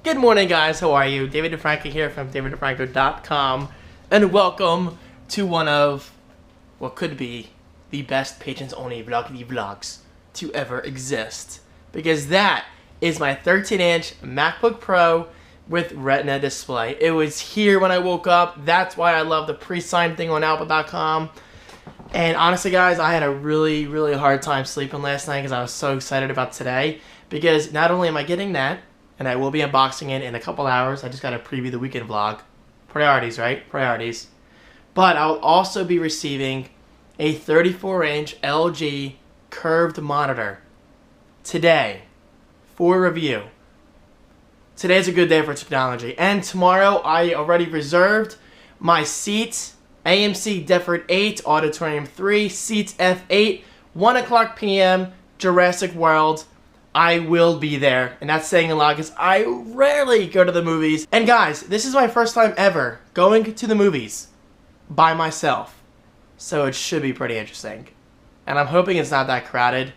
Good morning, guys. How are you? David DeFranco here from daviddefranco.com, and welcome to one of what could be the best patrons-only vlogs to ever exist, because that is my 13-inch MacBook Pro with Retina display. It was here when I woke up. That's why I love the pre-signed thing on Apple.com. And honestly, guys, I had a really hard time sleeping last night because I was so excited about today. Because not only am I getting that, and I will be unboxing it in a couple hours. I just got to preview the weekend vlog. Priorities, right? Priorities. But I'll also be receiving a 34-inch LG curved monitor today for review. Today's a good day for technology. And tomorrow, I already reserved my seats. AMC Deptford 8, Auditorium 3, seats F8, 1 o'clock p.m., Jurassic World. I will be there, and that's saying a lot because I rarely go to the movies. And guys, this is my first time ever going to the movies by myself, so it should be pretty interesting. And I'm hoping it's not that crowded,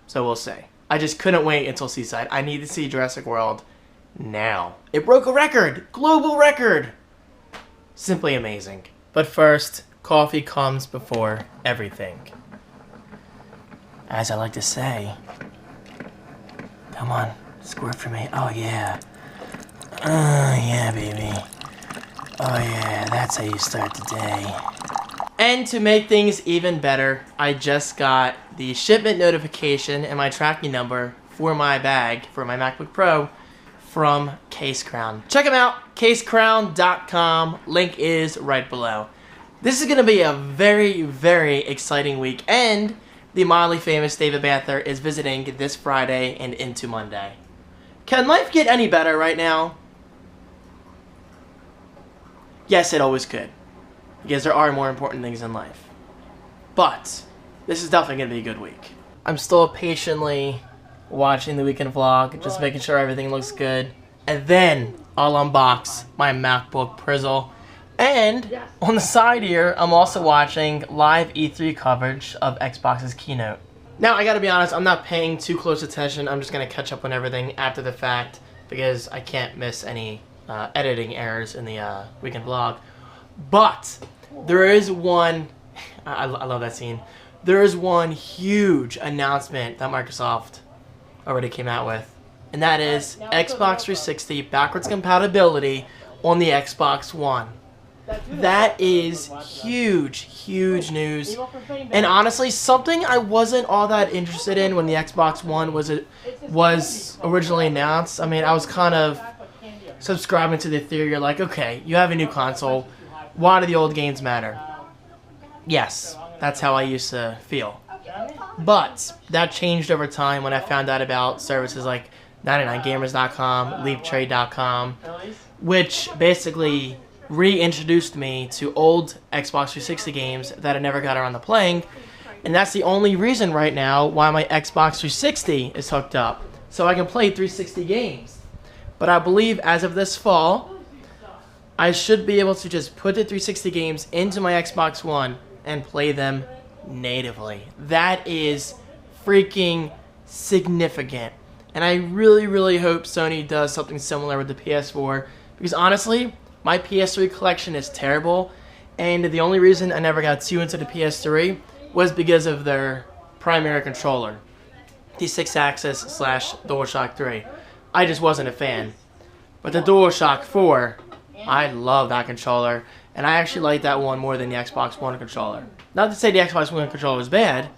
so we'll see. I just couldn't wait until Seaside. I need to see Jurassic World now. It broke a record, global record. Simply amazing. But first, coffee comes before everything. As I like to say, come on, squirt for me. Oh yeah. Oh yeah, baby. Oh yeah, that's how you start the day. And to make things even better, I just got the shipment notification and my tracking number for my bag, for my MacBook Pro, from CaseCrown. Check them out, CaseCrown.com. Link is right below. This is going to be a very exciting week, and the mildly famous David Banther is visiting this Friday and into Monday. Can life get any better right now? Yes, it always could, because there are more important things in life. But this is definitely going to be a good week. I'm still patiently watching the weekend vlog, just making sure everything looks good. And then I'll unbox my MacBook Prizzle. And on the side here, I'm also watching live E3 coverage of Xbox's keynote. Now, I gotta be honest, I'm not paying too close attention. I'm just gonna catch up on everything after the fact because I can't miss any editing errors in the weekend vlog. But there is one, I love that scene. There is one huge announcement that Microsoft already came out with, and that is Xbox 360 backwards compatibility on the Xbox One. That is huge news, and honestly, something I wasn't all that interested in when the Xbox One was originally announced. I mean, I was kind of subscribing to the theory, you're like, okay, you have a new console, why do the old games matter? Yes, that's how I used to feel. But that changed over time when I found out about services like 99gamers.com, leaptrade.com, which basically reintroduced me to old Xbox 360 games that I never got around to playing. And that's the only reason right now why my Xbox 360 is hooked up, so I can play 360 games. But I believe as of this fall, I should be able to just put the 360 games into my Xbox One and play them natively. That is freaking significant. And I really hope Sony does something similar with the PS4, because honestly, my PS3 collection is terrible, and the only reason I never got too into the PS3 was because of their primary controller, the 6-axis / DualShock 3. I just wasn't a fan. But the DualShock 4, I love that controller, and I actually like that one more than the Xbox One controller. Not to say the Xbox One controller is bad.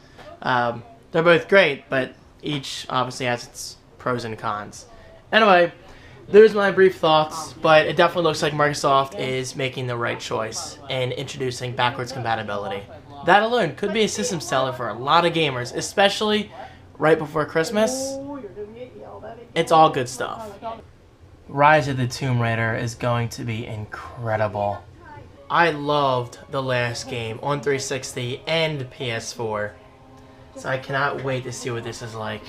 They're both great, but each obviously has its pros and cons. Anyway, there's my brief thoughts, but it definitely looks like Microsoft is making the right choice in introducing backwards compatibility. That alone could be a system seller for a lot of gamers, especially right before Christmas. It's all good stuff. Rise of the Tomb Raider is going to be incredible. I loved the last game on 360 and PS4, so I cannot wait to see what this is like.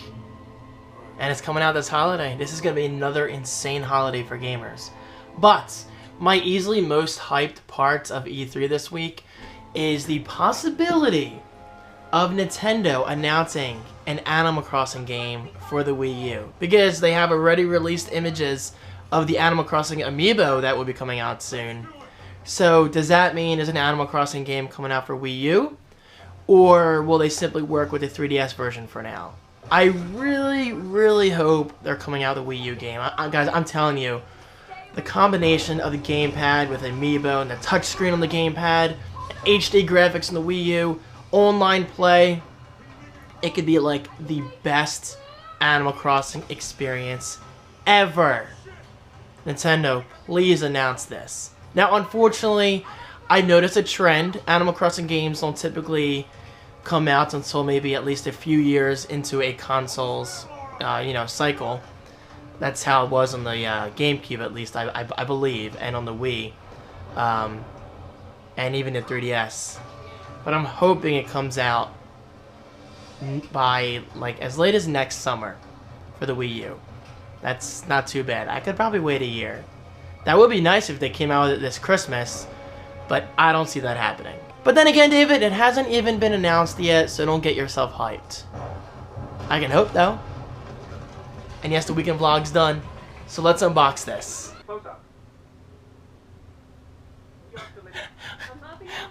And it's coming out this holiday. This is going to be another insane holiday for gamers. But my easily most hyped part of E3 this week is the possibility of Nintendo announcing an Animal Crossing game for the Wii U, because they have already released images of the Animal Crossing amiibo that will be coming out soon. So does that mean there's an Animal Crossing game coming out for Wii U? Or will they simply work with the 3DS version for now? I really, really hope they're coming out with a Wii U game. Guys, I'm telling you, the combination of the gamepad with amiibo and the touchscreen on the gamepad, HD graphics on the Wii U, online play, it could be like the best Animal Crossing experience ever. Nintendo, please announce this. Now, unfortunately, I noticed a trend. Animal Crossing games don't typically come out until maybe at least a few years into a console's, cycle. That's how it was on the GameCube, at least, I believe, and on the Wii, and even the 3DS. But I'm hoping it comes out by, like, as late as next summer for the Wii U. That's not too bad. I could probably wait a year. That would be nice if they came out with it this Christmas, but I don't see that happening. But then again, David, it hasn't even been announced yet, so don't get yourself hyped. I can hope, though. And yes, the weekend vlog's done, so let's unbox this.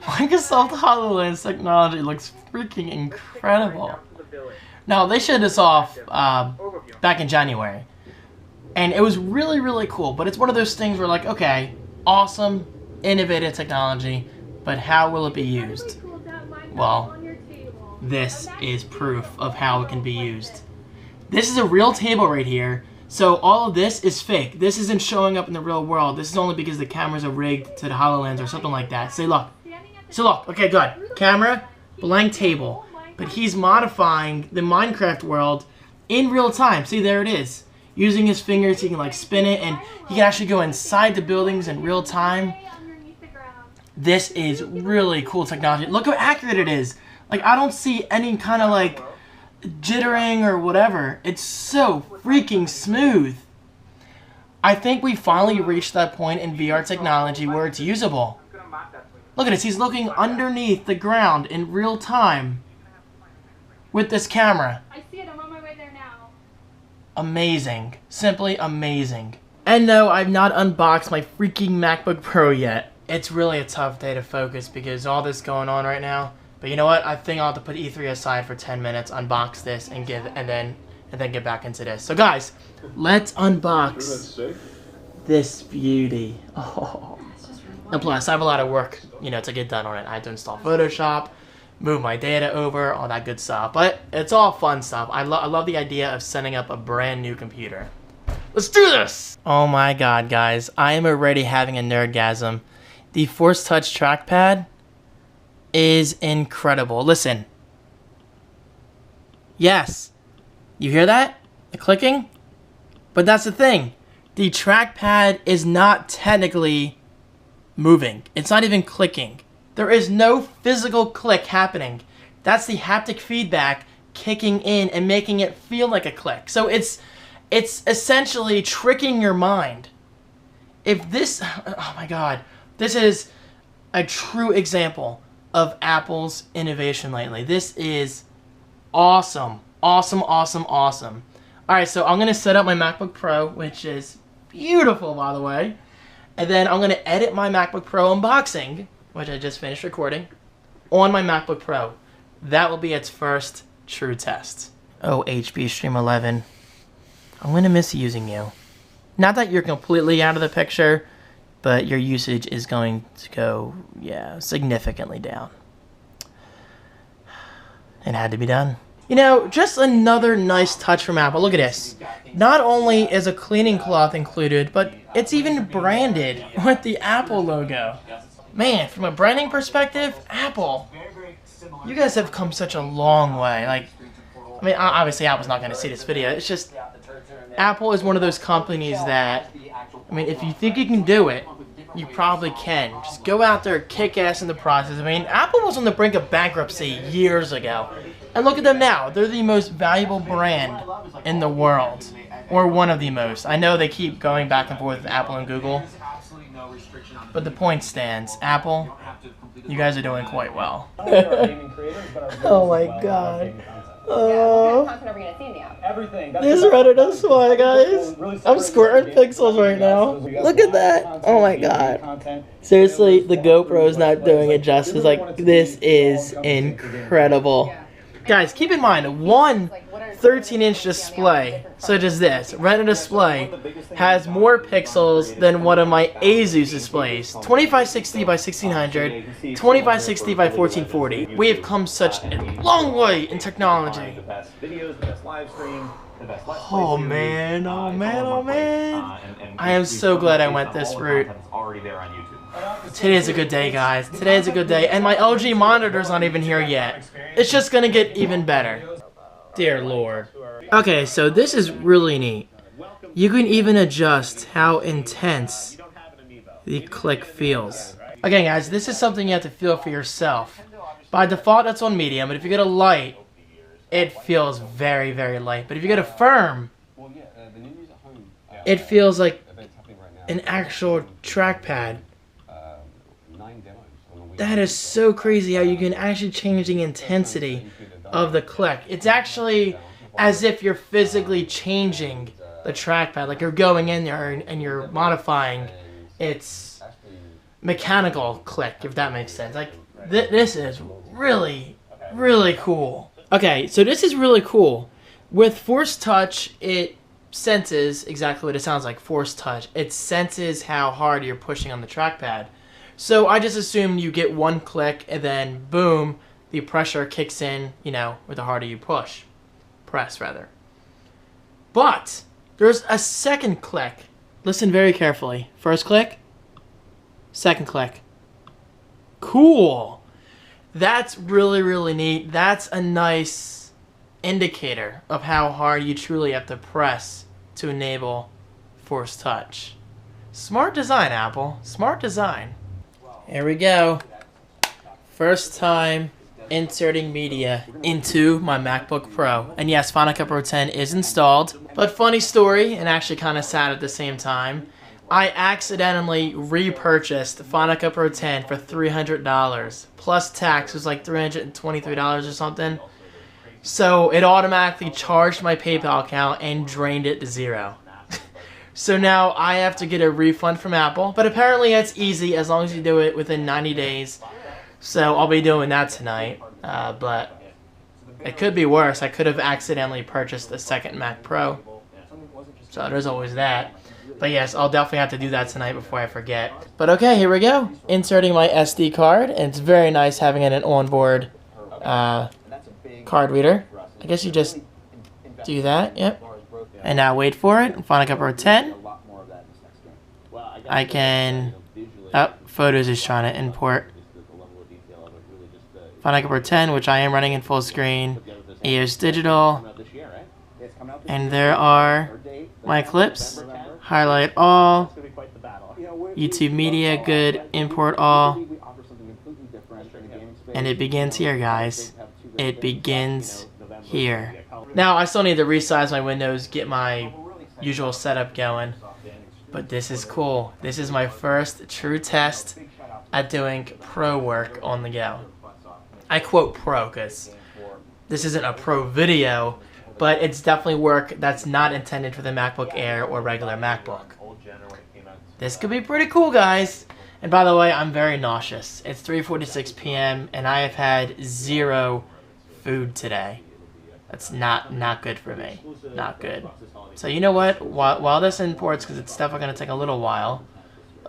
Microsoft HoloLens technology looks freaking incredible. Now, they showed this off back in January, and it was really, really cool, but it's one of those things where, like, okay, awesome, innovative technology, but how will it be used? Well, this is proof of how it can be used. This is a real table right here, so all of this is fake. This isn't showing up in the real world. This is only because the cameras are rigged to the HoloLens or something like that. Say, look. So look, okay, good. Camera, blank table. But he's modifying the Minecraft world in real time. See, there it is. Using his fingers, he can like spin it, and he can actually go inside the buildings in real time. This is really cool technology. Look how accurate it is. Like, I don't see any kind of like jittering or whatever. It's so freaking smooth. I think we finally reached that point in VR technology where it's usable. Look at this. He's looking underneath the ground in real time with this camera. I see it. I'm on my way there now. Amazing. Simply amazing. And no, I've not unboxed my freaking MacBook Pro yet. It's really a tough day to focus because all this going on right now. But you know what? I think I'll have to put E3 aside for 10 minutes, unbox this, and then get back into this. So guys, let's unbox this beauty. Oh. And plus, I have a lot of work, to get done on it. I have to install Photoshop, move my data over, all that good stuff. But it's all fun stuff. I love the idea of setting up a brand new computer. Let's do this! Oh my god, guys. I am already having a nerdgasm. The Force Touch trackpad is incredible. Listen. Yes. You hear that? The clicking? But that's the thing. The trackpad is not technically moving. It's not even clicking. There is no physical click happening. That's the haptic feedback kicking in and making it feel like a click. So it's essentially tricking your mind. If this, oh my god, this is a true example of Apple's innovation lately. This is awesome. Awesome, awesome, awesome. Alright, so I'm going to set up my MacBook Pro, which is beautiful, by the way. And then I'm going to edit my MacBook Pro unboxing, which I just finished recording, on my MacBook Pro. That will be its first true test. Oh, HP Stream 11. I'm going to miss using you. Not that you're completely out of the picture, but your usage is going to go, significantly down. It had to be done. Just another nice touch from Apple. Look at this. Not only is a cleaning cloth included, but it's even branded with the Apple logo. Man, from a branding perspective, Apple, you guys have come such a long way. Like, I mean, obviously Apple's not going to see this video. It's just, Apple is one of those companies that, I mean, if you think you can do it, you probably can. Just go out there, kick ass in the process. I mean, Apple was on the brink of bankruptcy years ago. And look at them now. They're the most valuable brand in the world. Or one of the most. I know they keep going back and forth with Apple and Google. But the point stands. Apple, you guys are doing quite well. Oh my god. What kind of content are we gonna see in the app? Everything. This is Reddit display, guys. I'm squirting pixels right now. Look at that. Oh my god. Seriously, the GoPro is not doing it justice. Like, this is incredible. Guys, keep in mind, one 13-inch display, such as this, Retina display, has more pixels than one of my Asus displays. 2560 by 1600, 2560 by 1440. We have come such a long way in technology. Oh man, oh man, oh man. I am so glad I went this route. Today's a good day, guys. Today's a good day. And my LG monitor's not even here yet. It's just gonna get even better. Dear Lord. Okay, so this is really neat. You can even adjust how intense the click feels. Okay, guys, this is something you have to feel for yourself. By default, that's on medium, but if you go to light, it feels very, very light. But if you go to firm, it feels like an actual trackpad. That is so crazy how you can actually change the intensity of the click. It's actually as if you're physically changing the trackpad. Like you're going in there and you're modifying its mechanical click, if that makes sense. Like this is really, really cool. Okay, so this is really cool. With Force Touch, it senses exactly what it sounds like, Force Touch. It senses how hard you're pushing on the trackpad. So I just assumed you get one click and then boom, the pressure kicks in, you know, with the harder you press rather. But there's a second click. Listen very carefully. First click, second click. Cool. That's really, really neat. That's a nice indicator of how hard you truly have to press to enable Force Touch. Smart design, Apple. Smart design. Here we go. First time inserting media into my MacBook Pro. And yes, Final Cut Pro 10 is installed. But funny story, and actually kind of sad at the same time, I accidentally repurchased Final Cut Pro 10 for $300. Plus tax was like $323 or something. So it automatically charged my PayPal account and drained it to zero. So now I have to get a refund from Apple. But apparently it's easy as long as you do it within 90 days. So I'll be doing that tonight. But it could be worse. I could have accidentally purchased a second Mac Pro. So there's always that. But yes, I'll definitely have to do that tonight before I forget. But okay, here we go. Inserting my SD card. And it's very nice having an onboard card reader. I guess you just do that. Yep. And now wait for it. Final Cut Pro 10. I can... Oh, Photos is trying to import. Final Cut Pro 10, which I am running in full screen. EOS Digital. And there are my clips. Highlight all. YouTube Media, good. Import all. And it begins here, guys. It begins here. Now, I still need to resize my windows, get my usual setup going. But this is cool. This is my first true test at doing pro work on the go. I quote pro because this isn't a pro video, but it's definitely work that's not intended for the MacBook Air or regular MacBook. This could be pretty cool, guys. And by the way, I'm very nauseous. It's 3:46 p.m. and I have had zero food today. That's not good for me. Not good. So you know what? While this imports, because it's definitely going to take a little while,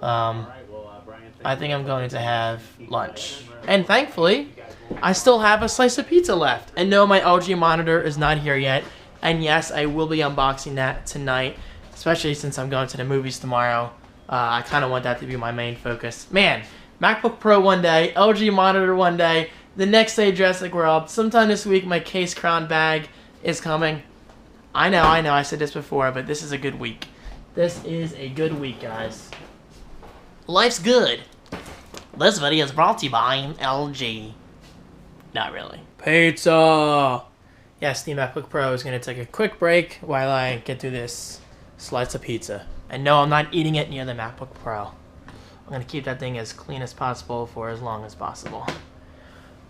I think I'm going to have lunch. And thankfully, I still have a slice of pizza left. And no, my LG monitor is not here yet. And yes, I will be unboxing that tonight, especially since I'm going to the movies tomorrow. I kind of want that to be my main focus. Man, MacBook Pro one day, LG monitor one day, the next day Jurassic World. Sometime this week, my CaseCrown bag is coming. I know, I said this before, but this is a good week. This is a good week, guys. Life's good. This video is brought to you by LG. Not really. Pizza! Yes, the MacBook Pro is going to take a quick break while I get through this slice of pizza. And no, I'm not eating it near the MacBook Pro. I'm going to keep that thing as clean as possible for as long as possible.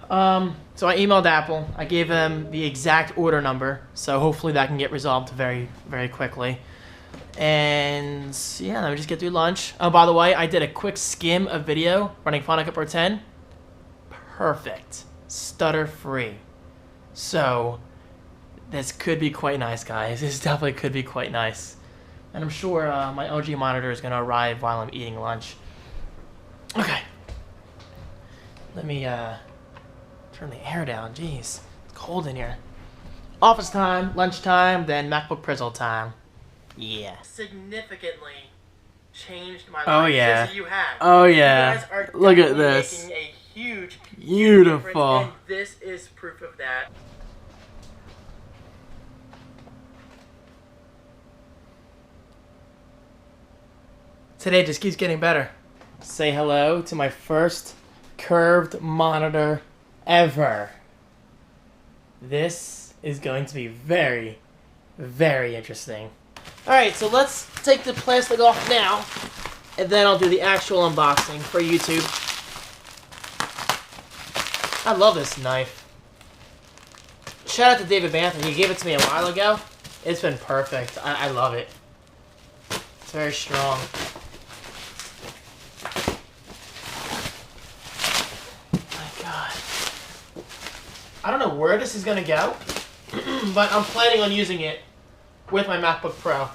So I emailed Apple. I gave them the exact order number, so hopefully that can get resolved very, very quickly. And yeah, let me just get through lunch. Oh, by the way, I did a quick skim of video running Final Cut Pro 10. Perfect. Stutter-free. So this could be quite nice, guys. This definitely could be quite nice. And I'm sure my LG monitor is going to arrive while I'm eating lunch. Okay. Let me turn the air down. Jeez, it's cold in here. Office time, lunchtime, then MacBook Prizzle time. Yeah. Significantly changed my life. Oh yeah. Yes, you have. Oh yeah. You guys are Look at definitely this. making a huge, Beautiful. difference, and this is proof of that. Today just keeps getting better. Say hello to my first curved monitor ever. This is going to be very, very interesting. Alright, so let's take the plastic off now, and then I'll do the actual unboxing for YouTube. I love this knife. Shout out to David Banther, he gave it to me a while ago. It's been perfect. I love it. It's very strong. My God. I don't know where this is going to go, but I'm planning on using it with my MacBook Pro.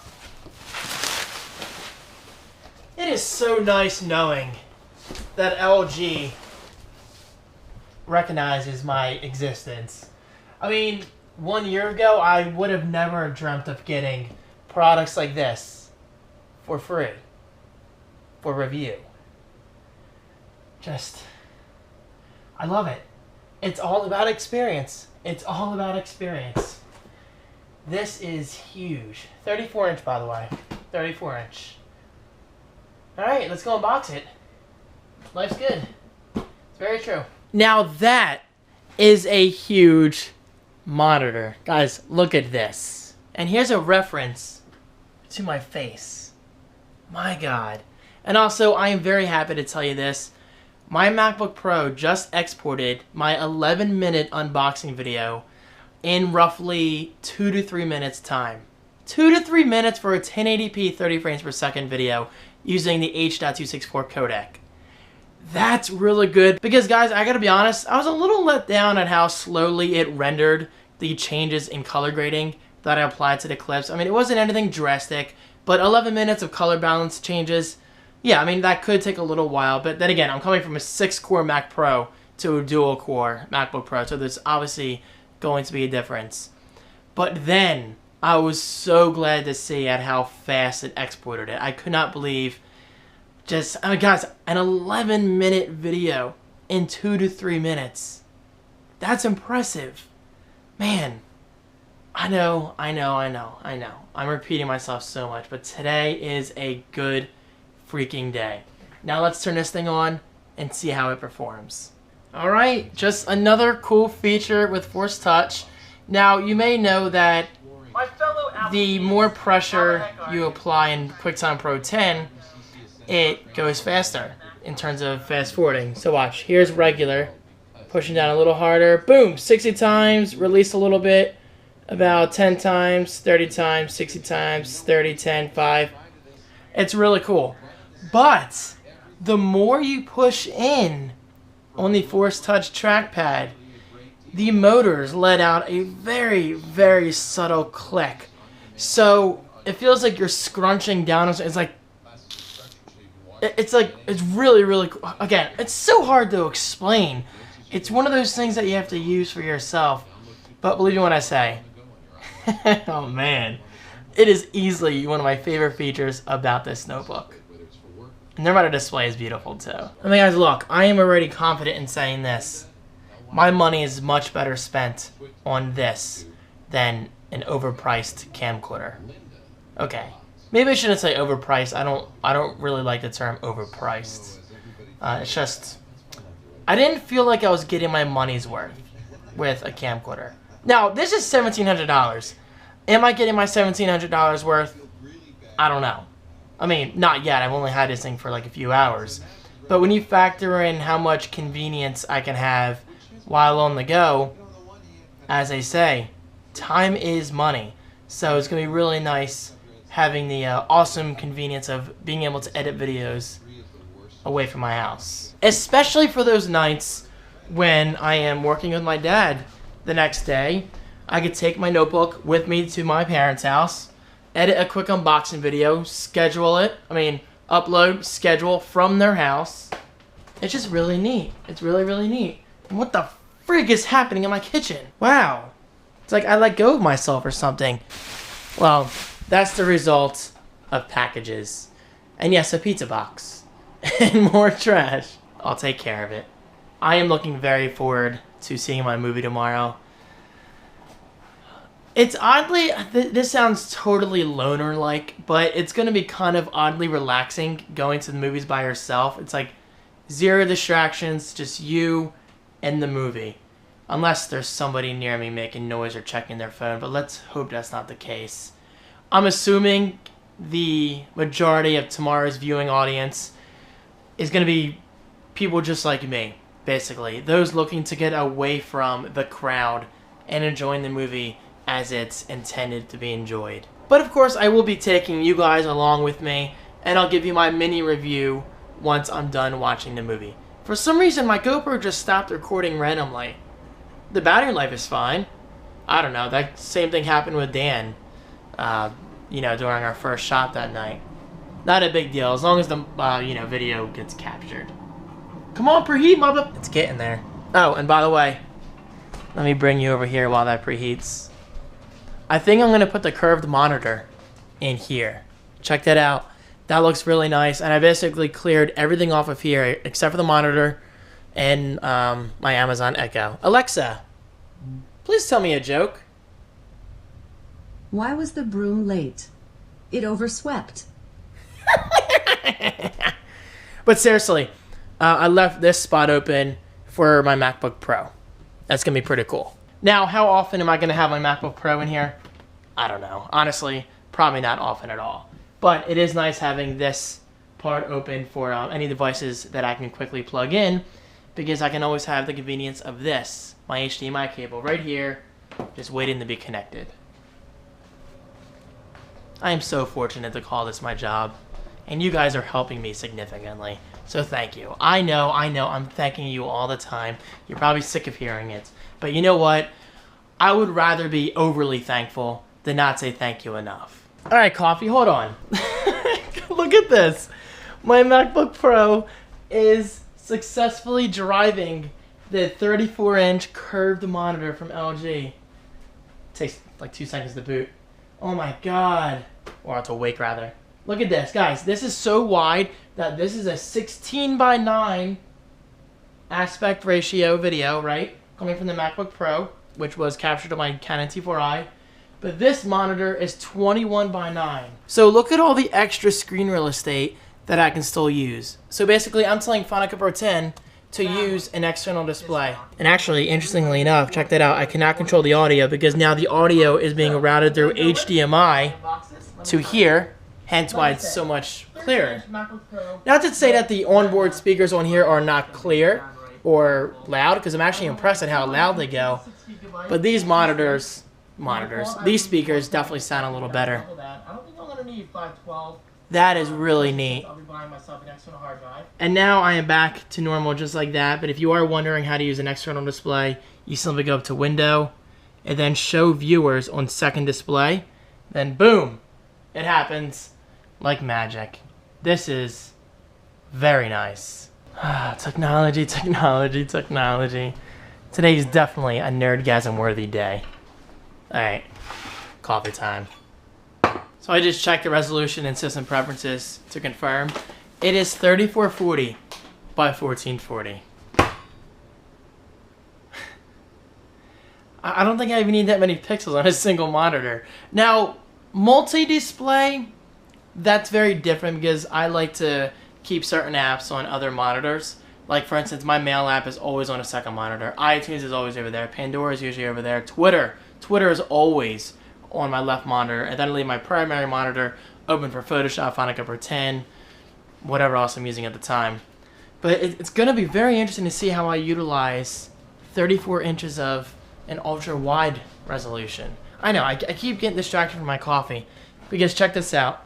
It is so nice knowing that LG recognizes my existence. I mean, 1 year ago, I would have never dreamt of getting products like this for free, for review. I love it. It's all about experience. It's all about experience. This is huge. 34 inch, by the way. 34 inch. Alright, let's go unbox it. Life's good. It's very true. Now that is a huge monitor. Guys, look at this. And here's a reference to my face. My God. And also, I am very happy to tell you this. My MacBook Pro just exported my 11-minute unboxing video in roughly 2 to 3 minutes time. 2 to 3 minutes for a 1080p 30 frames per second video using the H.264 codec. That's really good because, guys, I gotta be honest, I was a little let down at how slowly it rendered the changes in color grading that I applied to the clips. I mean, it wasn't anything drastic, but 11 minutes of color balance changes, yeah, I mean, that could take a little while, but then again, I'm coming from a 6-core Mac Pro to a dual-core MacBook Pro, so there's obviously going to be a difference. But then I was so glad to see at how fast it exported it. I could not believe just, oh guys, an 11-minute video in 2 to 3 minutes. That's impressive. Man, I know. I'm repeating myself so much, but today is a good freaking day. Now let's turn this thing on and see how it performs. Alright, just another cool feature with Force Touch. Now, you may know that the more pressure you apply in QuickTime Pro 10, it goes faster in terms of fast forwarding. So watch, here's regular, pushing down a little harder, boom, 60 times, release a little bit, about 10 times, 30 times, 60 times, 30, 10, 5. It's really cool. But the more you push in on the Force Touch trackpad, the motors let out a very, very subtle click. So it feels like you're scrunching down. It's like, it's really, really cool. Again, it's so hard to explain. It's one of those things that you have to use for yourself. But believe me when I say, oh man, it is easily one of my favorite features about this notebook. And their monitor display is beautiful too. I mean, guys, look, I am already confident in saying this. My money is much better spent on this than an overpriced camcorder. Okay, maybe I shouldn't say overpriced. I don't really like the term overpriced. It's just, I didn't feel like I was getting my money's worth with a camcorder. Now, this is $1,700. Am I getting my $1,700 worth? I don't know. I mean, not yet. I've only had this thing for like a few hours. But when you factor in how much convenience I can have while on the go, as they say, time is money. So it's going to be really nice having the awesome convenience of being able to edit videos away from my house. Especially for those nights when I am working with my dad the next day. I could take my notebook with me to my parents' house, edit a quick unboxing video, upload, schedule from their house. It's just really neat. It's really, really neat. And what the frig is happening in my kitchen? Wow. It's like I let go of myself or something. Well, that's the result of packages. And yes, a pizza box. And more trash. I'll take care of it. I am looking very forward to seeing my movie tomorrow. It's oddly, this sounds totally loner-like, but it's going to be kind of oddly relaxing going to the movies by yourself. It's like 0 distractions, just you and the movie. Unless there's somebody near me making noise or checking their phone, but let's hope that's not the case. I'm assuming the majority of tomorrow's viewing audience is going to be people just like me, basically. Those looking to get away from the crowd and enjoying the movie as it's intended to be enjoyed. But of course, I will be taking you guys along with me, and I'll give you my mini review once I'm done watching the movie. For some reason, my GoPro just stopped recording randomly. The battery life is fine. I don't know, that same thing happened with Dan, during our first shot that night. Not a big deal, as long as the, video gets captured. Come on, preheat, mother! It's getting there. Oh, and by the way, let me bring you over here while that preheats. I think I'm going to put the curved monitor in here. Check that out. That looks really nice. And I basically cleared everything off of here except for the monitor and my Amazon Echo. Alexa, please tell me a joke. Why was the broom late? It overswept. But seriously, I left this spot open for my MacBook Pro. That's going to be pretty cool. Now, how often am I going to have my MacBook Pro in here? I don't know. Honestly, probably not often at all. But it is nice having this part open for any devices that I can quickly plug in, because I can always have the convenience of this, my HDMI cable right here, just waiting to be connected. I am so fortunate to call this my job, and you guys are helping me significantly. So thank you. I know, I'm thanking you all the time. You're probably sick of hearing it. But you know what? I would rather be overly thankful than not say thank you enough. Alright, Coffee, hold on. Look at this. My MacBook Pro is successfully driving the 34-inch curved monitor from LG. It takes like 2 seconds to boot. Oh my god. Or to wake, rather. Look at this, guys. This is so wide that this is a 16:9 aspect ratio video, right? Coming from the MacBook Pro, which was captured on my Canon T4i. But this monitor is 21:9. So look at all the extra screen real estate that I can still use. So basically, I'm telling Final Cut Pro 10 to use an external display. And actually, interestingly enough, check that out. I cannot control the audio because now the audio is being routed through HDMI to here, hence why it's so much clearer. Not to say that the onboard speakers on here are not clear or loud, because I'm actually impressed at how loud they go. But these these speakers definitely sound a little better. That is really neat. And now I am back to normal just like that. But if you are wondering how to use an external display, you simply go up to Window and then Show Viewers on Second Display. Then boom, it happens like magic. This is very nice. Technology, technology, technology. Today is definitely a Nerdgasm worthy day. Alright, coffee time. So I just checked the resolution and system preferences to confirm. It is 3440 by 1440. I don't think I even need that many pixels on a single monitor. Now, multi-display, that's very different because I like to keep certain apps on other monitors. Like, for instance, my mail app is always on a second monitor. iTunes is always over there. Pandora is usually over there. Twitter is always on my left monitor. And then I leave my primary monitor open for Photoshop, Final Cut Pro 10, whatever else I'm using at the time. But it's going to be very interesting to see how I utilize 34 inches of an ultra wide resolution. I know, I keep getting distracted from my coffee because check this out.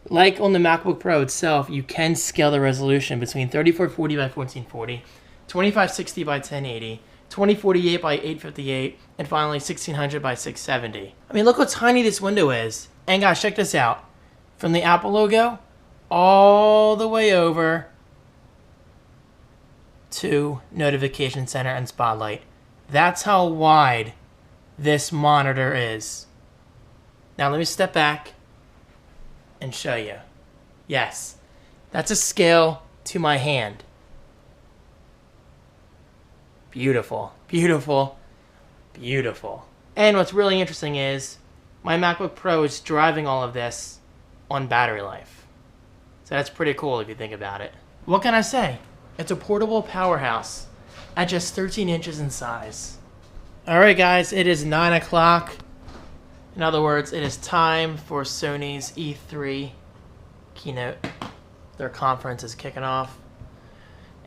Like on the MacBook Pro itself, you can scale the resolution between 3440 by 1440, 2560 by 1080, 2048 by 858, and finally 1600 by 670. I mean, look how tiny this window is. And guys, check this out. From the Apple logo all the way over to Notification Center and Spotlight. That's how wide this monitor is. Now let me step back and show you. Yes, that's a scale to my hand. Beautiful, beautiful, beautiful. And what's really interesting is my MacBook Pro is driving all of this on battery life. So that's pretty cool if you think about it. What can I say? It's a portable powerhouse at just 13 inches in size. Alright guys, it is 9 o'clock. In other words, it is time for Sony's E3 keynote. Their conference is kicking off.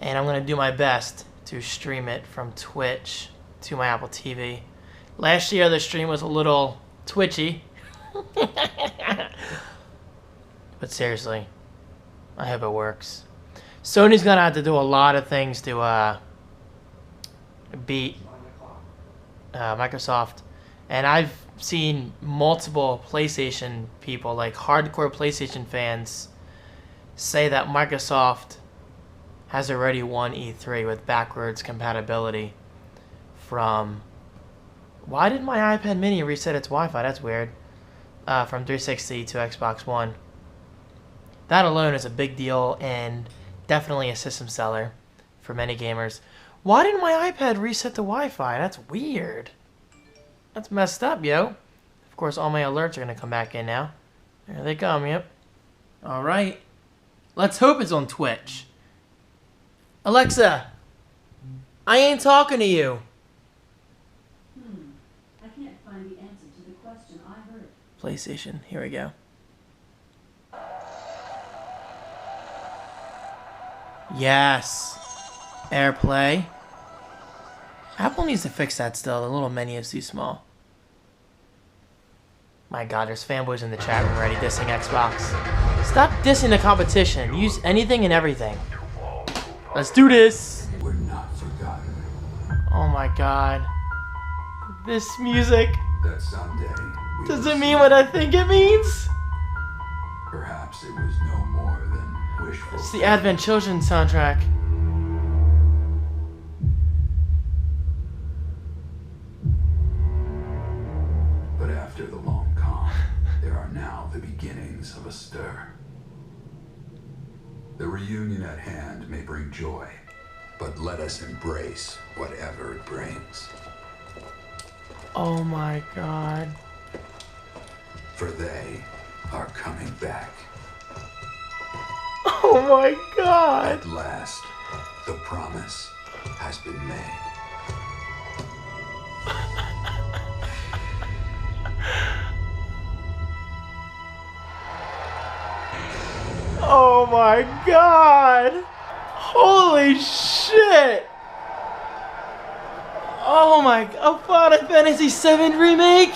And I'm going to do my best to stream it from Twitch to my Apple TV. Last year the stream was a little twitchy. But seriously, I hope it works. Sony's going to have to do a lot of things to beat Microsoft. And I've seen multiple PlayStation people, like hardcore PlayStation fans, say that Microsoft has already won E3 with backwards compatibility from... Why did my iPad mini reset its Wi-Fi? That's weird. From 360 to Xbox One. That alone is a big deal and definitely a system seller for many gamers. Why didn't my iPad reset the Wi-Fi? That's weird. That's messed up, yo. Of course, all my alerts are going to come back in now. There they come, yep. Alright. Let's hope it's on Twitch. Alexa, I ain't talking to you. I can't find the answer to the question I heard. PlayStation, here we go. Yes. AirPlay. Apple needs to fix that still. The little menu is too small. My god, there's fanboys in the chat room already dissing Xbox. Stop dissing the competition. Use anything and everything. Let's do this. We're not forgotten. Oh my god. This music. That someday. Does it mean what I think it means? Perhaps it was no more than wishful. It's the Advent Children soundtrack. But after the long calm, there are now the beginnings of a stir. The reunion at hand may bring joy, but let us embrace whatever it brings. Oh my god. For they are coming back. Oh my god. At last, the promise has been made. Oh my god! Holy shit! Oh my... A Final Fantasy VII Remake?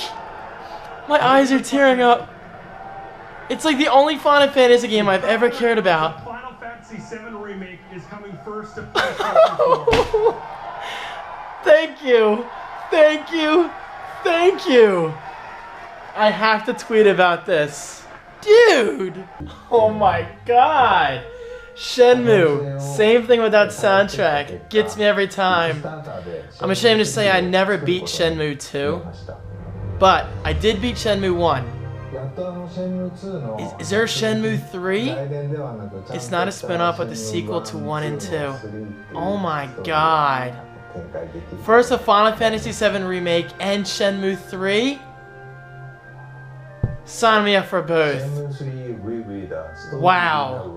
My eyes are tearing up. It's like the only Final Fantasy game I've ever cared about. Final Fantasy VII Remake is coming first to PlayStation 4. Thank you! Thank you! Thank you! I have to tweet about this. Dude! Oh my god! Shenmue, same thing with that soundtrack. It gets me every time. I'm ashamed to say I never beat Shenmue 2, but I did beat Shenmue 1. Is there a Shenmue 3? It's not a spin-off but the sequel to 1 and 2. Oh my god. First a Final Fantasy VII Remake and Shenmue 3? Sign me up for both. Wow.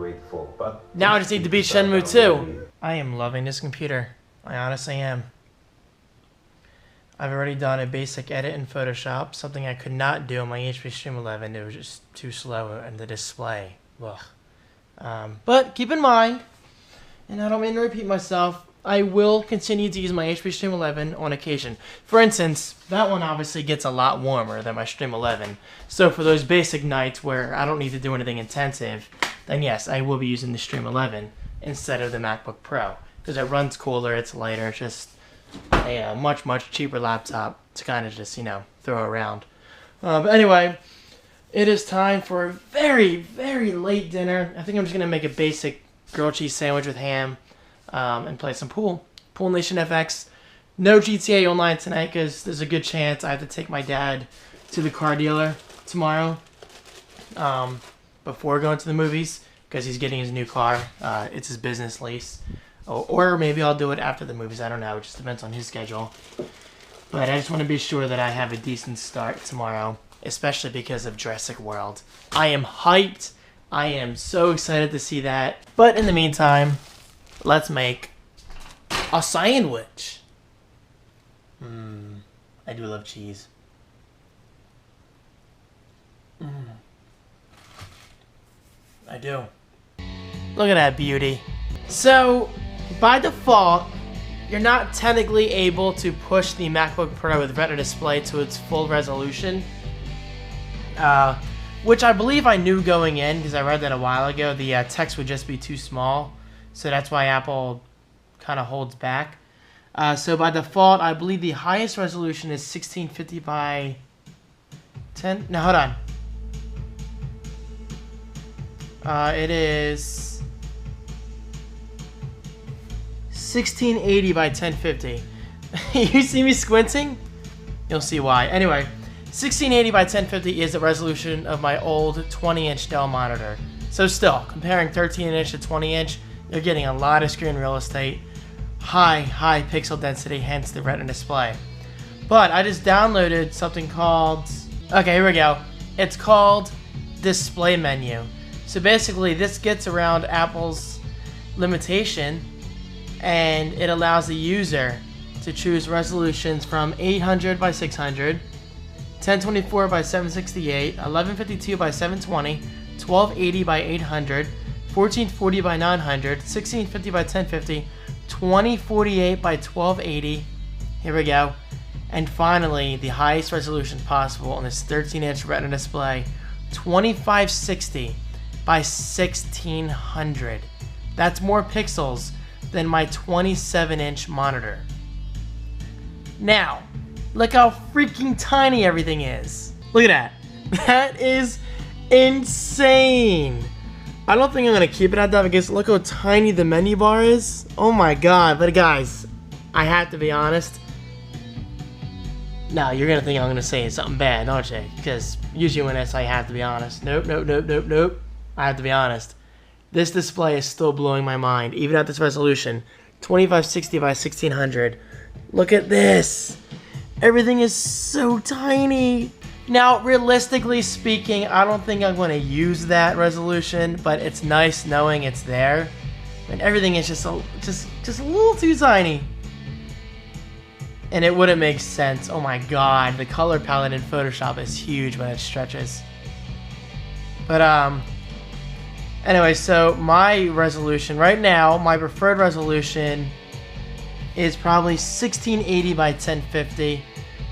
Now I just need to beat Shenmue 2. I am loving this computer. I honestly am. I've already done a basic edit in Photoshop, something I could not do on my HP Stream 11. It was just too slow in the display. Ugh. But keep in mind, and I don't mean to repeat myself, I will continue to use my HP Stream 11 on occasion. For instance, that one obviously gets a lot warmer than my Stream 11. So for those basic nights where I don't need to do anything intensive, then yes, I will be using the Stream 11 instead of the MacBook Pro. Because it runs cooler, it's lighter, it's just a much, much cheaper laptop to kind of just, you know, throw around. But anyway, it is time for a very, very late dinner. I think I'm just going to make a basic grilled cheese sandwich with ham. And play some pool. Pool Nation FX. No GTA Online tonight because there's a good chance I have to take my dad to the car dealer tomorrow before going to the movies because he's getting his new car. It's his business lease. Or maybe I'll do it after the movies. I don't know. It just depends on his schedule. But I just want to be sure that I have a decent start tomorrow, especially because of Jurassic World. I am hyped. I am so excited to see that. But in the meantime, let's make a sandwich. I do love cheese. I do. Look at that beauty. So, by default, you're not technically able to push the MacBook Pro with Retina display to its full resolution. Which I believe I knew going in, because I read that a while ago. The text would just be too small. So that's why Apple kind of holds back. So by default, I believe the highest resolution is 1650 by 10. No, hold on. It is 1680 by 1050. You see me squinting? You'll see why. Anyway, 1680 by 1050 is the resolution of my old 20-inch Dell monitor. So still, comparing 13-inch to 20-inch, you're getting a lot of screen real estate, high pixel density, hence the Retina display. But I just downloaded something called, okay, here we go. It's called Display Menu. So basically this gets around Apple's limitation and it allows the user to choose resolutions from 800 by 600, 1024 by 768, 1152 by 720, 1280 by 800, 1440 by 900, 1650 by 1050, 2048 by 1280, here we go, and finally the highest resolution possible on this 13-inch Retina display, 2560 by 1600. That's more pixels than my 27-inch monitor. Now, look how freaking tiny everything is. Look at that. That is insane. I don't think I'm going to keep it at that because look how tiny the menu bar is. Oh my god. But guys, I have to be honest. Now, you're going to think I'm going to say something bad, don't you? Because usually when I say I have to be honest. Nope. I have to be honest. This display is still blowing my mind, even at this resolution. 2560 by 1600. Look at this. Everything is so tiny. Now, realistically speaking, I don't think I'm going to use that resolution, but it's nice knowing it's there. And everything is just a little too tiny. And it wouldn't make sense. Oh my god, the color palette in Photoshop is huge when it stretches. But anyway, so my resolution right now, my preferred resolution is probably 1680 by 1050.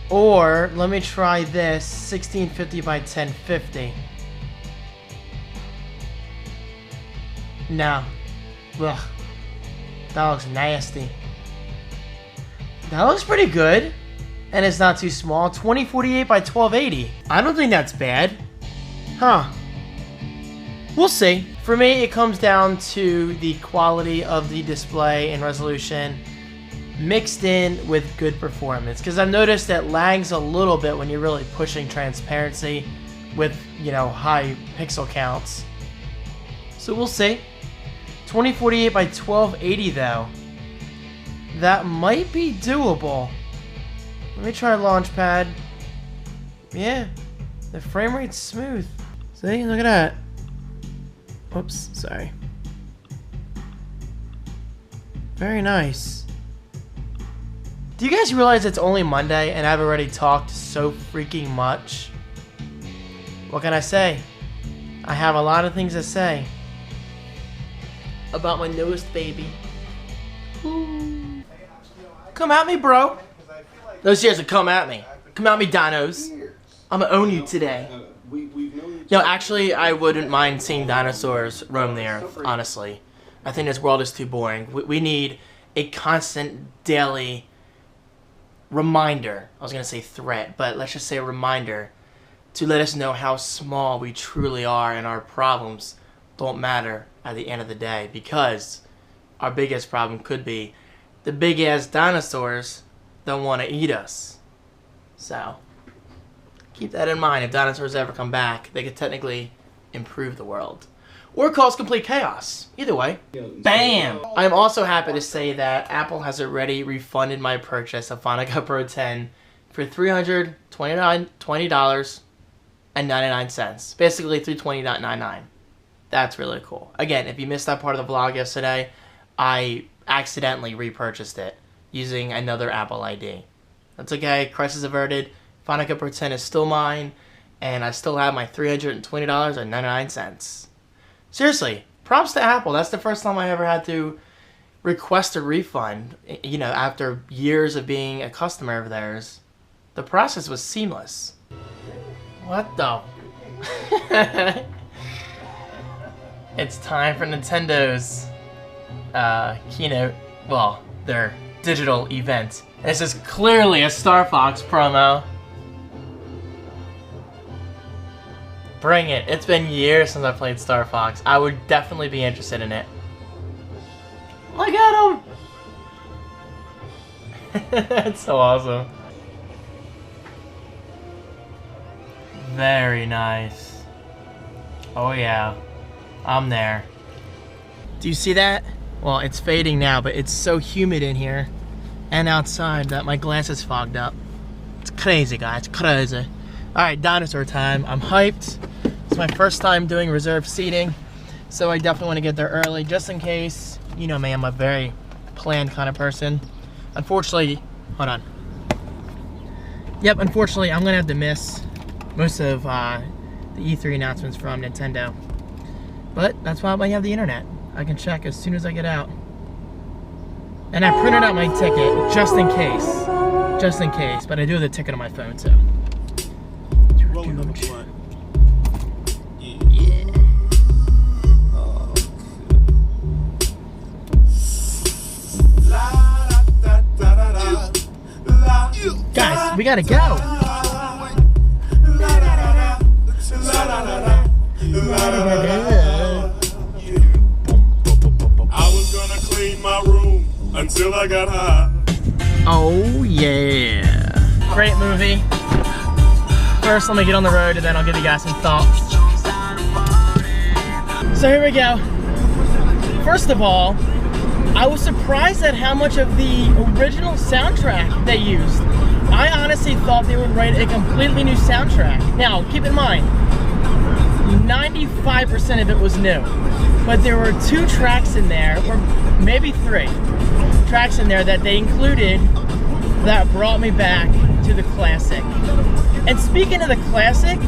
Or, let me try this, 1650 by 1050. No. Ugh. That looks nasty. That looks pretty good. And it's not too small. 2048 by 1280. I don't think that's bad. Huh. We'll see. For me, it comes down to the quality of the display and resolution mixed in with good performance, because I've noticed that lags a little bit when you're really pushing transparency with, you know, high pixel counts. So we'll see. 2048 by 1280 though, that might be doable. Let me try Launchpad. Yeah, the frame rate's smooth. See, look at that. Oops, sorry. Very nice. Do you guys realize it's only Monday and I've already talked so freaking much? What can I say? I have a lot of things to say about my newest baby. Ooh. Come at me, bro. No, seriously, come at me. Come at me, dinos. I'm gonna own you today. Yo, actually, I wouldn't mind seeing dinosaurs roam the earth, honestly. I think this world is too boring. We need a constant, daily reminder. I was gonna say threat, but let's just say a reminder to let us know how small we truly are and our problems don't matter at the end of the day, because our biggest problem could be the big ass dinosaurs don't want to eat us. So keep that in mind. If dinosaurs ever come back, they could technically improve the world or cause complete chaos. Either way. Bam! I'm also happy to say that Apple has already refunded my purchase of Final Cut Pro 10 for $320.99. Basically $320.99. That's really cool. Again, if you missed that part of the vlog yesterday, I accidentally repurchased it using another Apple ID. That's okay. Crisis averted. Final Cut Pro 10 is still mine, and I still have my $320.99. Seriously, props to Apple. That's the first time I ever had to request a refund. You know, after years of being a customer of theirs, the process was seamless. What the? It's time for Nintendo's keynote. Well, their digital event. This is clearly a Star Fox promo. Bring it. It's been years since I played Star Fox. I would definitely be interested in it. Look at him! That's so awesome. Very nice. Oh yeah. I'm there. Do you see that? Well, it's fading now, but it's so humid in here and outside that my glass is fogged up. It's crazy, guys. Crazy. Alright, dinosaur time. I'm hyped. It's my first time doing reserved seating, so I definitely want to get there early just in case. You know me, I'm a very planned kind of person. Unfortunately, hold on. Yep, unfortunately, I'm going to have to miss most of the E3 announcements from Nintendo. But that's why I have the internet. I can check as soon as I get out. And I printed out my ticket just in case. Just in case. But I do have the ticket on my phone too. Guys, we gotta go. I was gonna clean my room until I got high. Oh yeah. Great movie. First, let me get on the road and then I'll give you guys some thoughts. So here we go. First of all, I was surprised at how much of the original soundtrack they used. I honestly thought they would write a completely new soundtrack. Now, keep in mind, 95% of it was new. But there were 2 tracks in there, or maybe 3 tracks in there that they included that brought me back to the classic. And speaking of the classic,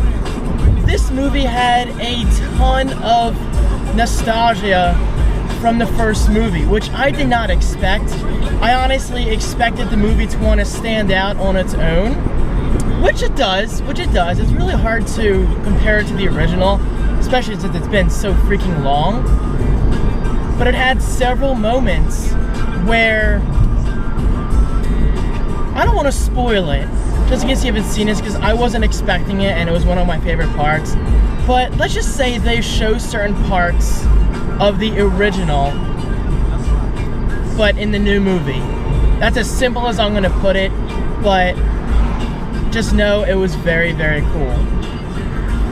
this movie had a ton of nostalgia from the first movie, which I did not expect. I honestly expected the movie to want to stand out on its own, which it does. It's really hard to compare it to the original, especially since it's been so freaking long. But it had several moments where, I don't want to spoil it, just in case you haven't seen this, because I wasn't expecting it and it was one of my favorite parts. But let's just say they show certain parts of the original, but in the new movie. That's as simple as I'm gonna put it, but just know it was very, very cool.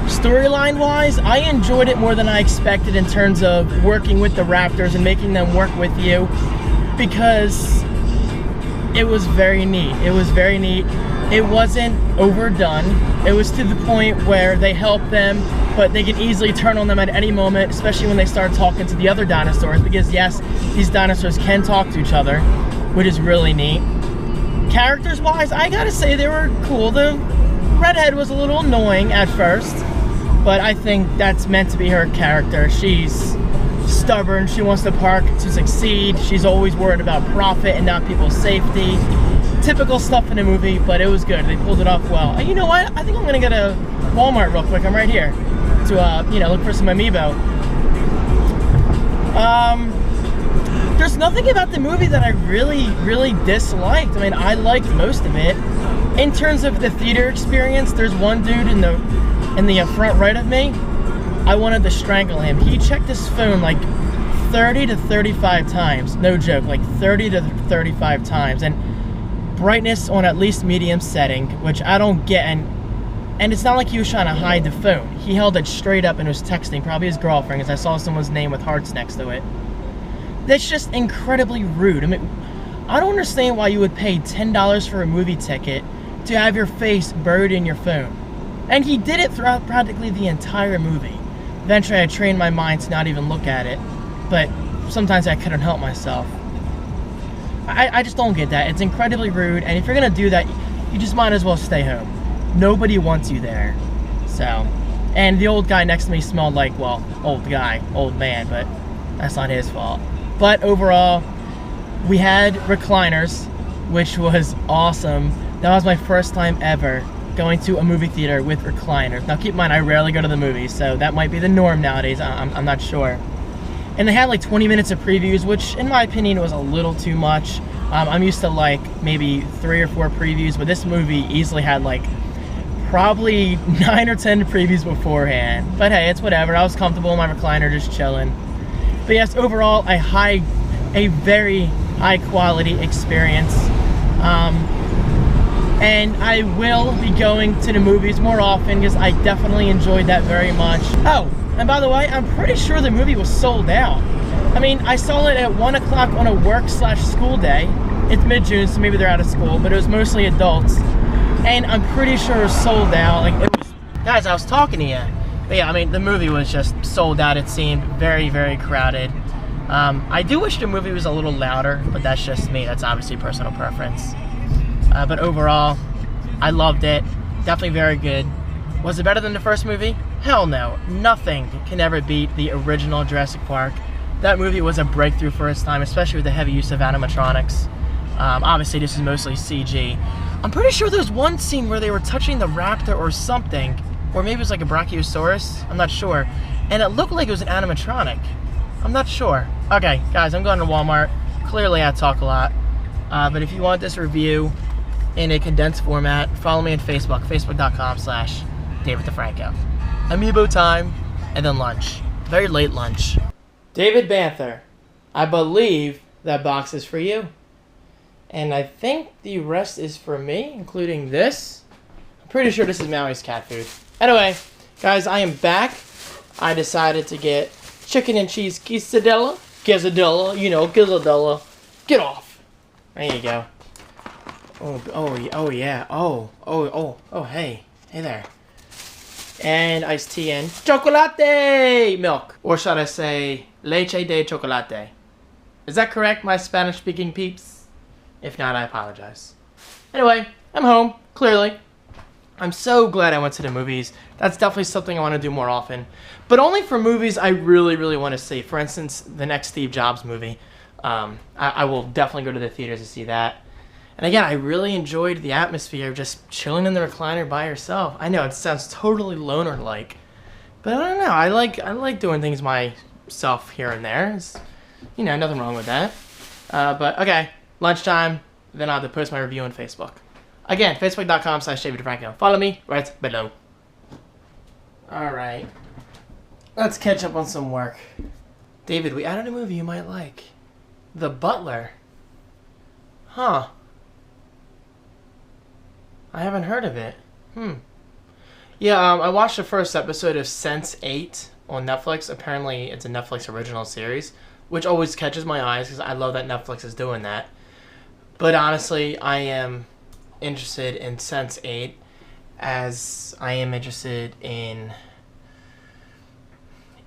Storyline wise, I enjoyed it more than I expected in terms of working with the Raptors and making them work with you, because it was very neat. It was very neat. It wasn't overdone. It was to the point where they helped them, but they can easily turn on them at any moment, especially when they start talking to the other dinosaurs, because yes, these dinosaurs can talk to each other, which is really neat. Characters wise, I gotta say they were cool. The redhead was a little annoying at first, but I think that's meant to be her character. She's stubborn. She wants the park to succeed. She's always worried about profit and not people's safety. Typical stuff in a movie, but it was good. They pulled it off well. And you know what? I think I'm gonna go to Walmart real quick. I'm right here to look for some amiibo. There's nothing about the movie that I really disliked. I mean, I liked most of it. In terms of the theater experience, there's one dude in the front right of me. I wanted to strangle him. He checked his phone like 30 to 35 times. No joke, like 30 to 35 times. And brightness on at least medium setting, which I don't get. And it's not like he was trying to hide the phone. He held it straight up and was texting, probably his girlfriend, because I saw someone's name with hearts next to it. That's just incredibly rude. I mean, I don't understand why you would pay $10 for a movie ticket to have your face buried in your phone. And he did it throughout practically the entire movie. Eventually I trained my mind to not even look at it, but sometimes I couldn't help myself. I just don't get that. It's incredibly rude, and if you're gonna do that, you just might as well stay home. Nobody wants you there. So, and the old guy next to me smelled like, well, old man, but that's not his fault. But overall, we had recliners, which was awesome. That was my first time ever going to a movie theater with recliners. Now keep in mind, I rarely go to the movies, so that might be the norm nowadays. I'm not sure. And they had like 20 minutes of previews, which in my opinion was a little too much. I'm used to like maybe 3 or 4 previews, but this movie easily had like probably 9 or 10 previews beforehand. But hey, it's whatever. I was comfortable in my recliner, just chilling. But yes, overall, a very high quality experience. And I will be going to the movies more often because I definitely enjoyed that very much. Oh, and by the way, I'm pretty sure the movie was sold out. I mean, I saw it at 1 o'clock on a work/school day. It's mid-June, so maybe they're out of school, but it was mostly adults. And I'm pretty sure it was sold out. Like, it was, guys, I was talking to you. But yeah, I mean, the movie was just sold out. It seemed very, very crowded. I do wish the movie was a little louder, but that's just me. That's obviously personal preference. But overall, I loved it. Definitely very good. Was it better than the first movie? Hell no. Nothing can ever beat the original Jurassic Park. That movie was a breakthrough for its time, especially with the heavy use of animatronics. Obviously, this is mostly CG. I'm pretty sure there's one scene where they were touching the raptor or something, or maybe it was like a brachiosaurus. I'm not sure. And it looked like it was an animatronic. I'm not sure. Okay, guys, I'm going to Walmart. Clearly, I talk a lot. But if you want this review in a condensed format, follow me on Facebook, facebook.com/DavidDeFranco. Amiibo time, and then lunch. Very late lunch. David Banther, I believe that box is for you. And I think the rest is for me, including this. I'm pretty sure this is Maui's cat food. Anyway, guys, I am back. I decided to get chicken and cheese quesadilla. You know, quesadilla. Get off. There you go. Oh yeah. Oh, hey. Hey there. And iced tea and chocolate milk. Or should I say, leche de chocolate. Is that correct, my Spanish-speaking peeps? If not, I apologize. Anyway, I'm home, clearly. I'm so glad I went to the movies. That's definitely something I want to do more often. But only for movies I really want to see. For instance, the next Steve Jobs movie. I will definitely go to the theaters to see that. And again, I really enjoyed the atmosphere of just chilling in the recliner by yourself. I know it sounds totally loner-like, but I don't know. I like doing things myself here and there. It's, you know, nothing wrong with that. But okay, lunchtime. Then I'll have to post my review on Facebook. Again, facebook.com/DavidDeFranco. Follow me right below. All right, let's catch up on some work. David, we added a movie you might like. The Butler. Huh. I haven't heard of it. Yeah, I watched the first episode of Sense8 on Netflix. Apparently, it's a Netflix original series, which always catches my eyes because I love that Netflix is doing that. But honestly, I am interested in Sense8 as I am interested in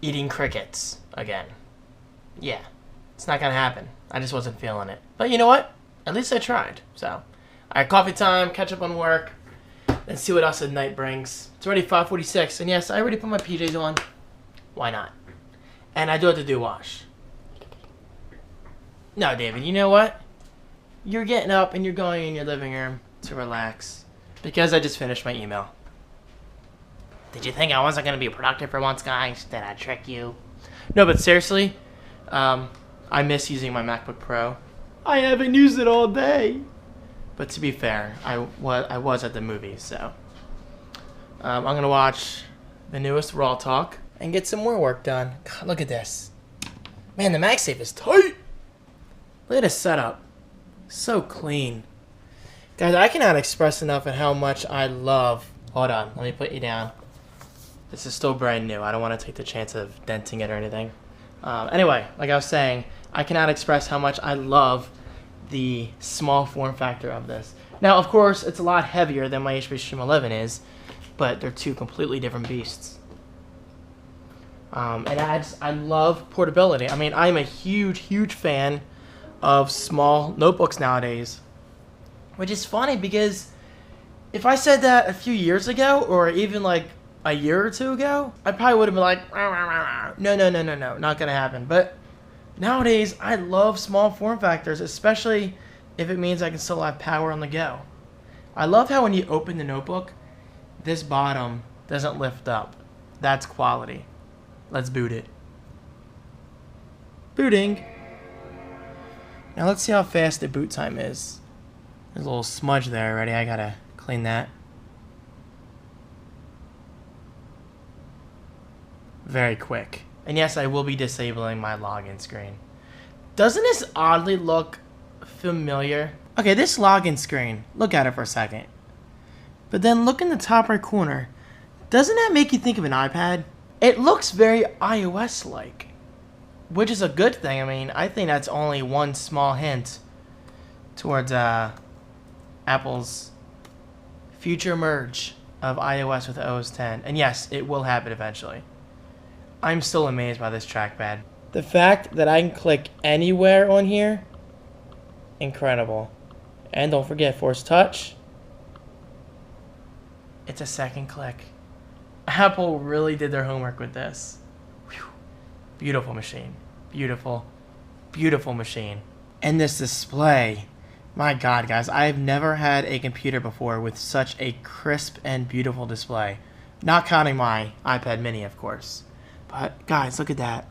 eating crickets again. Yeah, it's not going to happen. I just wasn't feeling it. But you know what? At least I tried, so... Alright, coffee time, catch up on work, and see what else the night brings. It's already 5:46, and yes, I already put my PJs on. Why not? And I do have to do wash. No, David, you know what? You're getting up and you're going in your living room to relax. Because I just finished my email. Did you think I wasn't going to be productive for once, guys? Did I trick you? No, but seriously, I miss using my MacBook Pro. I haven't used it all day. But to be fair, I was at the movies, so. I'm going to watch the newest Raw Talk and get some more work done. God, look at this. Man, the MagSafe is tight. Look at this setup. So clean. Guys, I cannot express enough on how much I love... Hold on, let me put you down. This is still brand new. I don't want to take the chance of denting it or anything. Anyway, like I was saying, I cannot express how much I love the small form factor of this. Now, of course, it's a lot heavier than my HP Stream 11 is, but they're two completely different beasts. And I love portability. I mean, I'm a huge fan of small notebooks nowadays. Which is funny because if I said that a few years ago, or even like a year or two ago, I probably would have been like, no, not gonna happen. But nowadays, I love small form factors, especially if it means I can still have power on the go. I love how when you open the notebook, this bottom doesn't lift up. That's quality. Let's boot it. Booting. Now let's see how fast the boot time is. There's a little smudge there already. I gotta clean that. Very quick. And yes, I will be disabling my login screen. Doesn't this oddly look familiar? Okay, this login screen, look at it for a second. But then look in the top right corner. Doesn't that make you think of an iPad? It looks very iOS-like, which is a good thing. I mean, I think that's only one small hint towards Apple's future merge of iOS with OS X. And yes, it will happen eventually. I'm still amazed by this trackpad. The fact that I can click anywhere on here, incredible. And don't forget, Force Touch. It's a second click. Apple really did their homework with this. Whew. Beautiful machine. Beautiful machine. And this display. My God, guys, I've never had a computer before with such a crisp and beautiful display. Not counting my iPad mini, of course. But, guys, look at that.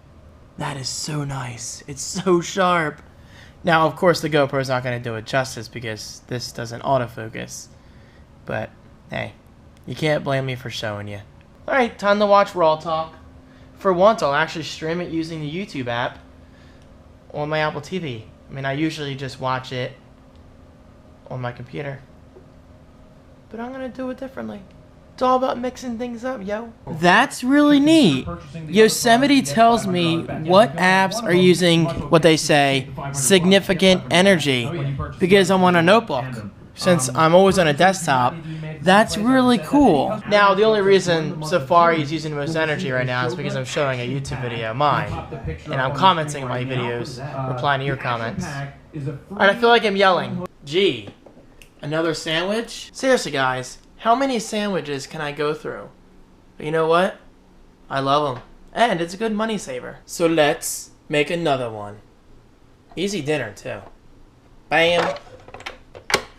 That is so nice. It's so sharp. Now, of course, the GoPro's not going to do it justice because this doesn't autofocus. But, hey, you can't blame me for showing you. Alright, time to watch Raw Talk. For once, I'll actually stream it using the YouTube app on my Apple TV. I mean, I usually just watch it on my computer. But I'm going to do it differently. It's all about mixing things up, yo. That's really neat. Yosemite tells me what apps are using what they say, significant energy, because I'm on a notebook. Since I'm always on a desktop, that's really cool. Now, the only reason Safari is using the most energy right now is because I'm showing a YouTube video of mine, and I'm commenting on my videos, replying to your comments. Alright, I feel like I'm yelling. Gee, another sandwich? Seriously, guys. How many sandwiches can I go through? But you know what? I love them. And it's a good money saver. So let's make another one. Easy dinner, too. Bam.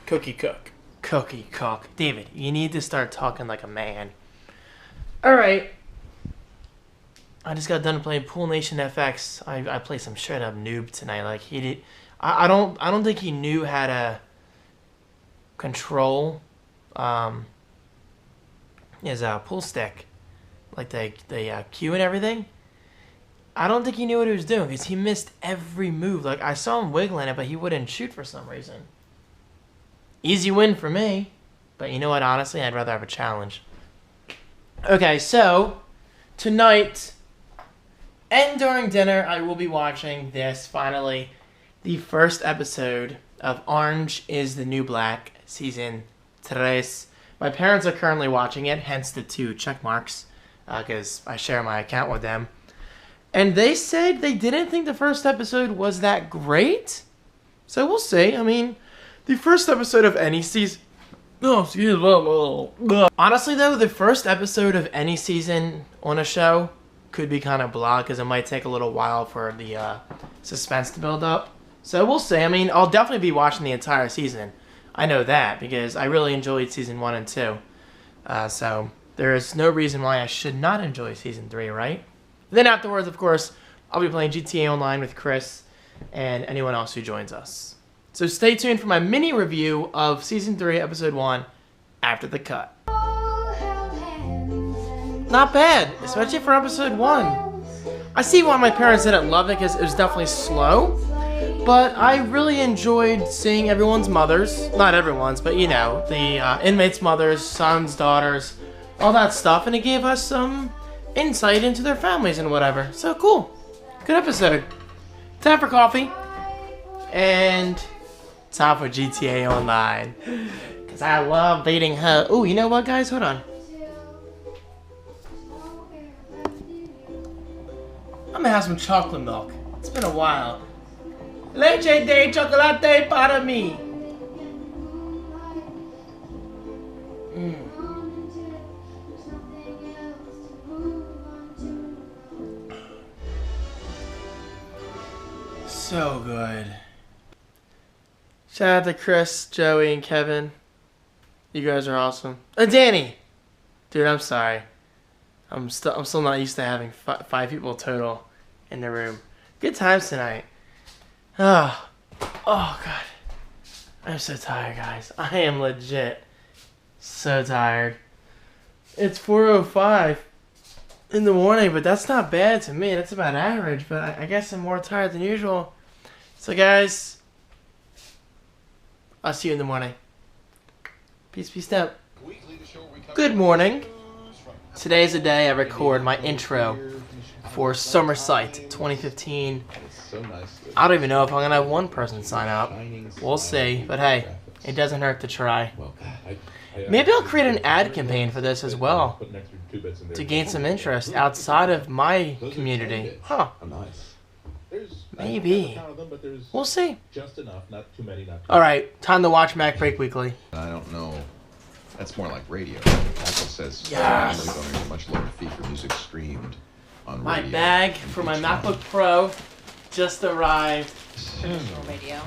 Cookie cook. Cookie cook. David, you need to start talking like a man. Alright. I just got done playing Pool Nation FX. I played some straight up noob tonight. Like, he did... I don't think he knew how to control... his pool stick, like the cue and everything. I don't think he knew what he was doing because he missed every move. Like, I saw him wiggling it, but he wouldn't shoot for some reason. Easy win for me, but you know what? Honestly, I'd rather have a challenge. Okay, so tonight and during dinner, I will be watching this. Finally, the first episode of Orange is the New Black, season 3. My parents are currently watching it, hence the 2 check marks, because I share my account with them. And they said they didn't think the first episode was that great. So we'll see. I mean, the first episode of any season... Oh, excuse me. Honestly, though, the first episode of any season on a show could be kind of blah because it might take a little while for the suspense to build up. So we'll see. I mean, I'll definitely be watching the entire season. I know that because I really enjoyed season 1 and 2. So there is no reason why I should not enjoy season 3, right? Then afterwards, of course, I'll be playing GTA Online with Chris and anyone else who joins us. So stay tuned for my mini review of season 3, episode 1 after the cut. Not bad, especially for episode 1. I see why my parents didn't love it because it was definitely slow, but I really enjoyed seeing everyone's mothers. Not everyone's, but you know, the inmates' mothers, sons, daughters, all that stuff, and it gave us some insight into their families and whatever. So cool. Good episode. Time for coffee. And time for GTA Online. Because I love beating her. Oh, you know what, guys? Hold on. I'm gonna have some chocolate milk. It's been a while. Leche de chocolate para mí. So good. Shout out to Chris, Joey, and Kevin. You guys are awesome. Danny! Dude, I'm sorry. I'm still not used to having 5 people total in the room. Good times tonight. Oh God. I'm so tired, guys. I am legit so tired. It's 4:05 in the morning, but that's not bad to me. That's about average, but I guess I'm more tired than usual. So, guys, I'll see you in the morning. Peace out. Good morning. Today's the day I record my intro for Summer Sight 2015. I don't even know if I'm going to have one person sign up. We'll see. But hey, it doesn't hurt to try. Maybe I'll create an ad campaign for this as well to gain some interest outside of my community. Huh. Maybe. We'll see. Alright, time to watch Mac Break Weekly. I don't know. That's more like radio. Apple says Yes. going to a much lower fee for music streamed on My radio. bag for my MacBook Pro just arrived. Traditional radio.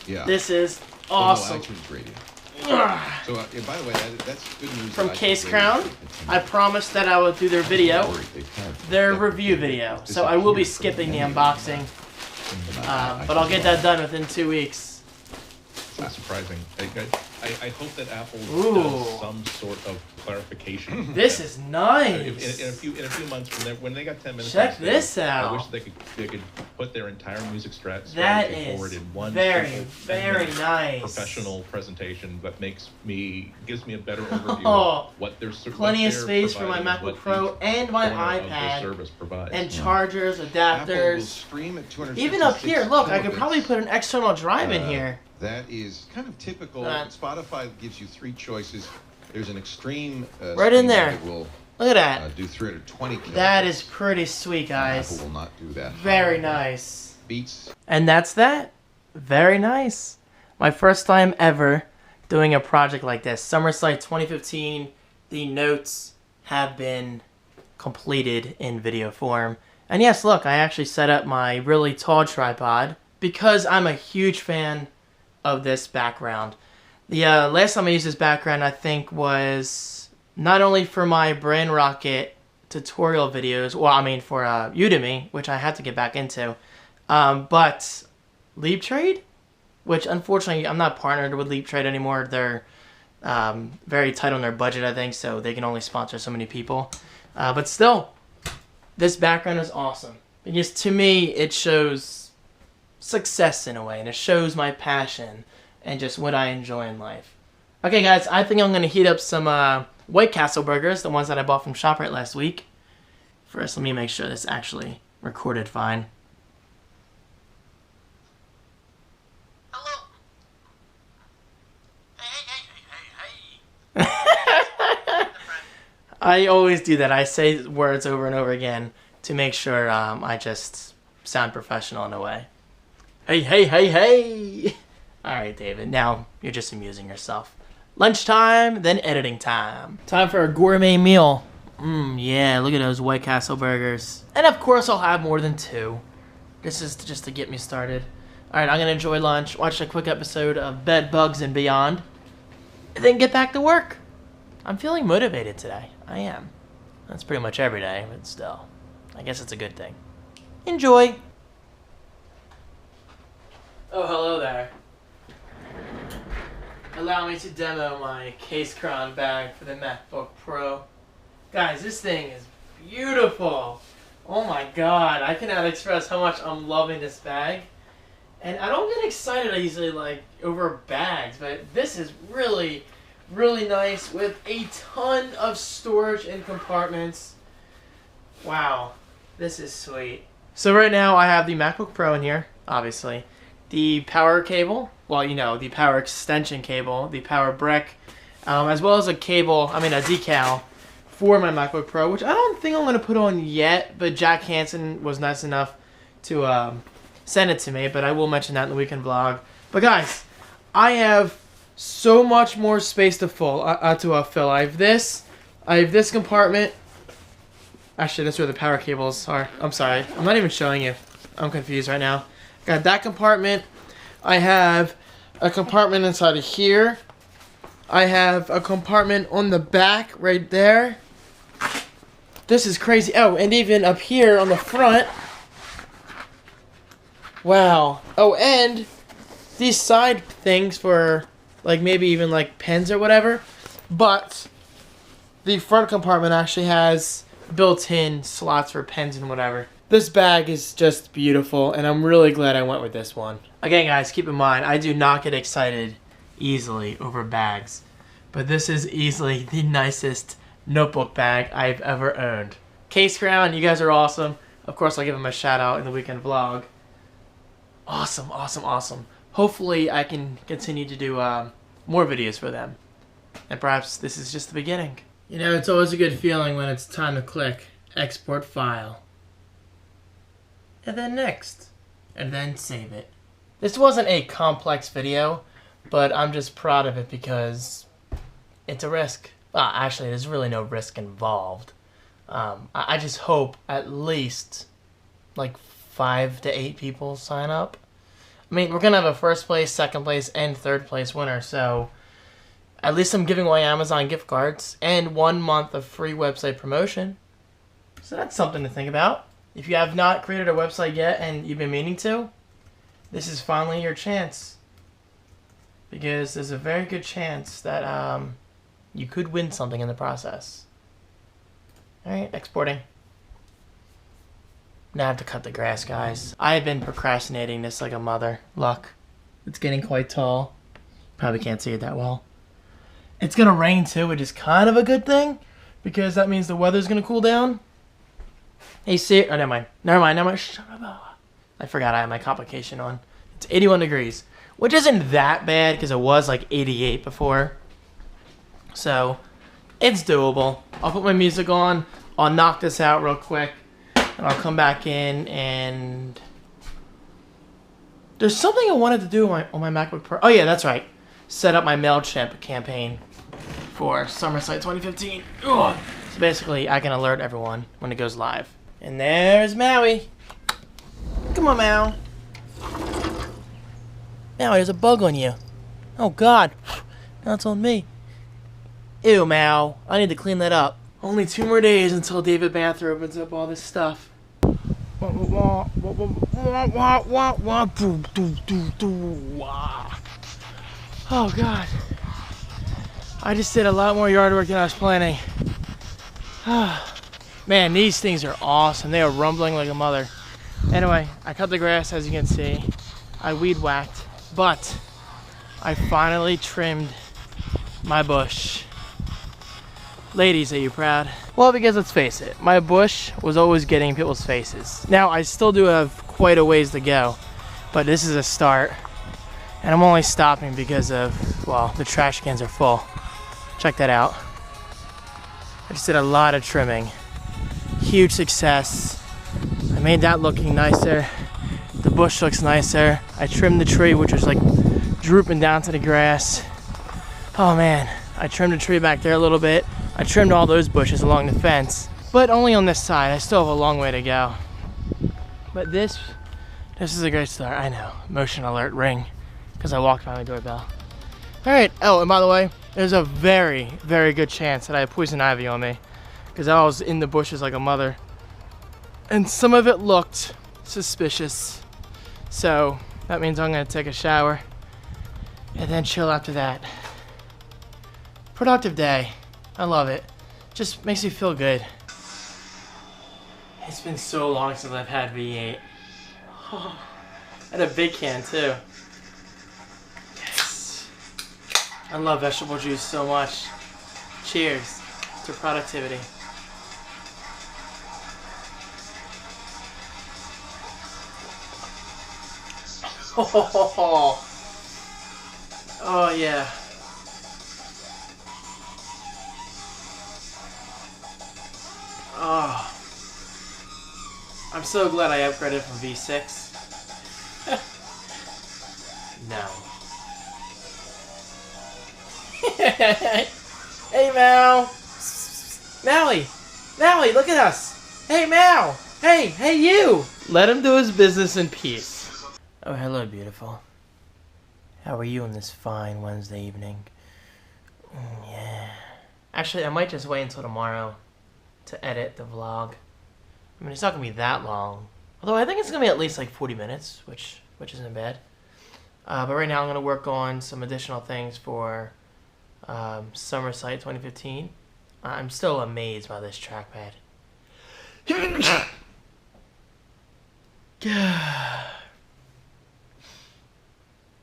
Yeah. This is Oh, awesome. iTunes radio. So, yeah, by the way, that's good news. From that iTunes CaseCrown, radio I promised that I would do their video, their That review video. So I will be skipping the unboxing, but I'll get that done within 2 weeks. It's not surprising. I hope that Apple Ooh. does some sort of clarification. This is In nice. a few months when they got 10 minutes. Check on stage, this I wish out. they could put their entire music That strategy forward is in one very, simple, very nice. professional presentation that gives me a better overview Oh, of what they're plenty of what they're space for my providing, MacBook what Pro each and my corner of their iPad, service provides. and chargers, Apple will adapters. stream at 256 Even up here, look, I could kilobits. probably put an external drive in here. That is kind of typical. Spotify gives you 3 choices. There's an extreme Right in stream there. that will Look at that. do 320 kilobits. That is pretty sweet, guys. Apple will not do that. Very nice. Beats. And that's that. Very nice. My first time ever doing a project like this. Summer Sight 2015. The notes have been completed in video form. And yes, look, I actually set up my really tall tripod because I'm a huge fan of this background. The last time I used this background, I think, was not only for my Brain Rocket tutorial videos, well, I mean for Udemy, which I had to get back into, but Leap Trade, which unfortunately I'm not partnered with Leap Trade anymore. They're very tight on their budget, I think, so they can only sponsor so many people. But still, this background is awesome because to me it shows success in a way, and it shows my passion and just what I enjoy in life. Okay, guys, I think I'm going to heat up some White Castle burgers, the ones that I bought from ShopRite last week. First, let me make sure this actually recorded fine. Hello. Hey. I always do that. I say words over and over again to make sure I just sound professional in a way. Hey. Alright, David, now you're just amusing yourself. Lunchtime, then editing time. Time for a gourmet meal. Yeah, look at those White Castle burgers. And of course I'll have more than 2. This is just to get me started. Alright, I'm gonna enjoy lunch, watch a quick episode of Bed Bugs and Beyond, and then get back to work. I'm feeling motivated today. I am. That's pretty much every day, but still. I guess it's a good thing. Enjoy! Oh, hello there. Allow me to demo my CaseCrown bag for the MacBook Pro. Guys, this thing is beautiful. Oh my god, I cannot express how much I'm loving this bag. And I don't get excited easily like over bags, but this is really, really nice with a ton of storage and compartments. Wow, this is sweet. So right now I have the MacBook Pro in here, obviously. The power cable, well, you know, the power extension cable, the power brick, as well as a decal for my MacBook Pro, which I don't think I'm going to put on yet, but Jack Hansen was nice enough to send it to me, but I will mention that in the weekend vlog. But guys, I have so much more space to fill. I have this compartment. Actually, that's where the power cables are. I'm sorry, I'm not even showing you. I'm confused right now. Got that compartment. I have a compartment inside of here. I have a compartment on the back right there. This is crazy. Oh, and even up here on the front. Wow. Oh, and these side things for like maybe even like pens or whatever. But the front compartment actually has built-in slots for pens and whatever. This bag is just beautiful, and I'm really glad I went with this one. Again, guys, keep in mind, I do not get excited easily over bags, but this is easily the nicest notebook bag I've ever owned. CaseCrown, you guys are awesome. Of course, I'll give them a shout out in the weekend vlog. Awesome, awesome, awesome. Hopefully, I can continue to do more videos for them, and perhaps this is just the beginning. You know, it's always a good feeling when it's time to click export file. And then next. And then save it. This wasn't a complex video, but I'm just proud of it because it's a risk. Well, actually, there's really no risk involved. I just hope at least like 5 to 8 people sign up. I mean, we're going to have a first place, second place, and third place winner, so at least I'm giving away Amazon gift cards and 1 month of free website promotion. So that's something to think about. If you have not created a website yet and you've been meaning to, this is finally your chance. Because there's a very good chance that you could win something in the process. Alright, exporting. Now I have to cut the grass, guys. I have been procrastinating this like a mother. Look, it's getting quite tall. Probably can't see it that well. It's going to rain too, which is kind of a good thing. Because that means the weather's going to cool down. Hey, see? Oh, never mind. Shut up. I forgot I had my complication on. It's 81 degrees, which isn't that bad because it was like 88 before. So, it's doable. I'll put my music on. I'll knock this out real quick. And I'll come back in and... There's something I wanted to do on my MacBook Pro. Oh, yeah, that's right. Set up my MailChimp campaign for SummerSite 2015. Ugh. So basically, I can alert everyone when it goes live. And there's Maui. Come on, Maui. Maui, there's a bug on you. Oh, God. Now it's on me. Ew, Maui. I need to clean that up. Only 2 more days until David Bather opens up all this stuff. Oh, God. I just did a lot more yard work than I was planning. Man, these things are awesome. They are rumbling like a mother. Anyway, I cut the grass, as you can see. I weed whacked, but I finally trimmed my bush. Ladies, are you proud? Well, because let's face it, my bush was always getting in people's faces. Now, I still do have quite a ways to go, but this is a start. And I'm only stopping because of, well, the trash cans are full. Check that out. I just did a lot of trimming. Huge success. I made that looking nicer. The bush looks nicer. I trimmed the tree, which was like drooping down to the grass. Oh man, I trimmed the tree back there a little bit. I trimmed all those bushes along the fence, but only on this side. I still have a long way to go. But this is a great start. I know, motion alert ring, because I walked by my doorbell. All right, oh, and by the way, there's a very, very good chance that I have poison ivy on me, because I was in the bushes like a mother. And some of it looked suspicious. So that means I'm gonna take a shower and then chill after that. Productive day. I love it. Just makes me feel good. It's been so long since I've had V8. Oh, and a big can too. Yes. I love vegetable juice so much. Cheers to productivity. Oh yeah. Oh. I'm so glad I upgraded from V6. No. Hey Mal! Maui! Maui, look at us! Hey Mal! Hey you! Let him do his business in peace. Oh, hello, beautiful. How are you on this fine Wednesday evening? Yeah. Actually, I might just wait until tomorrow to edit the vlog. I mean, it's not gonna be that long. Although I think it's gonna be at least like 40 minutes, which isn't bad. But right now I'm gonna work on some additional things for Summer Sight 2015. I'm still amazed by this trackpad.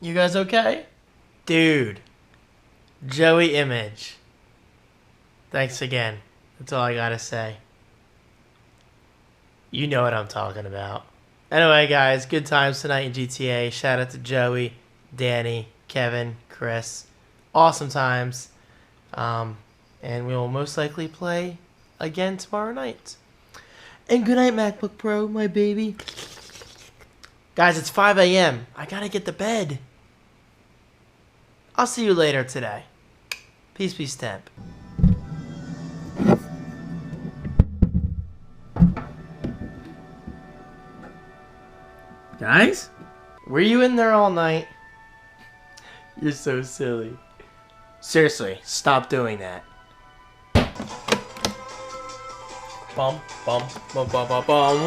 You guys okay? Dude. Joey Image. Thanks again. That's all I gotta say. You know what I'm talking about. Anyway, guys, good times tonight in GTA. Shout out to Joey, Danny, Kevin, Chris. Awesome times. And we will most likely play again tomorrow night. And good night, MacBook Pro, my baby. Guys, it's 5 a.m. I gotta get to bed. I'll see you later today. Peace, peace, temp. Guys? Were you in there all night? You're so silly. Seriously, stop doing that. Bum, bum, bum, bum, bum, bum.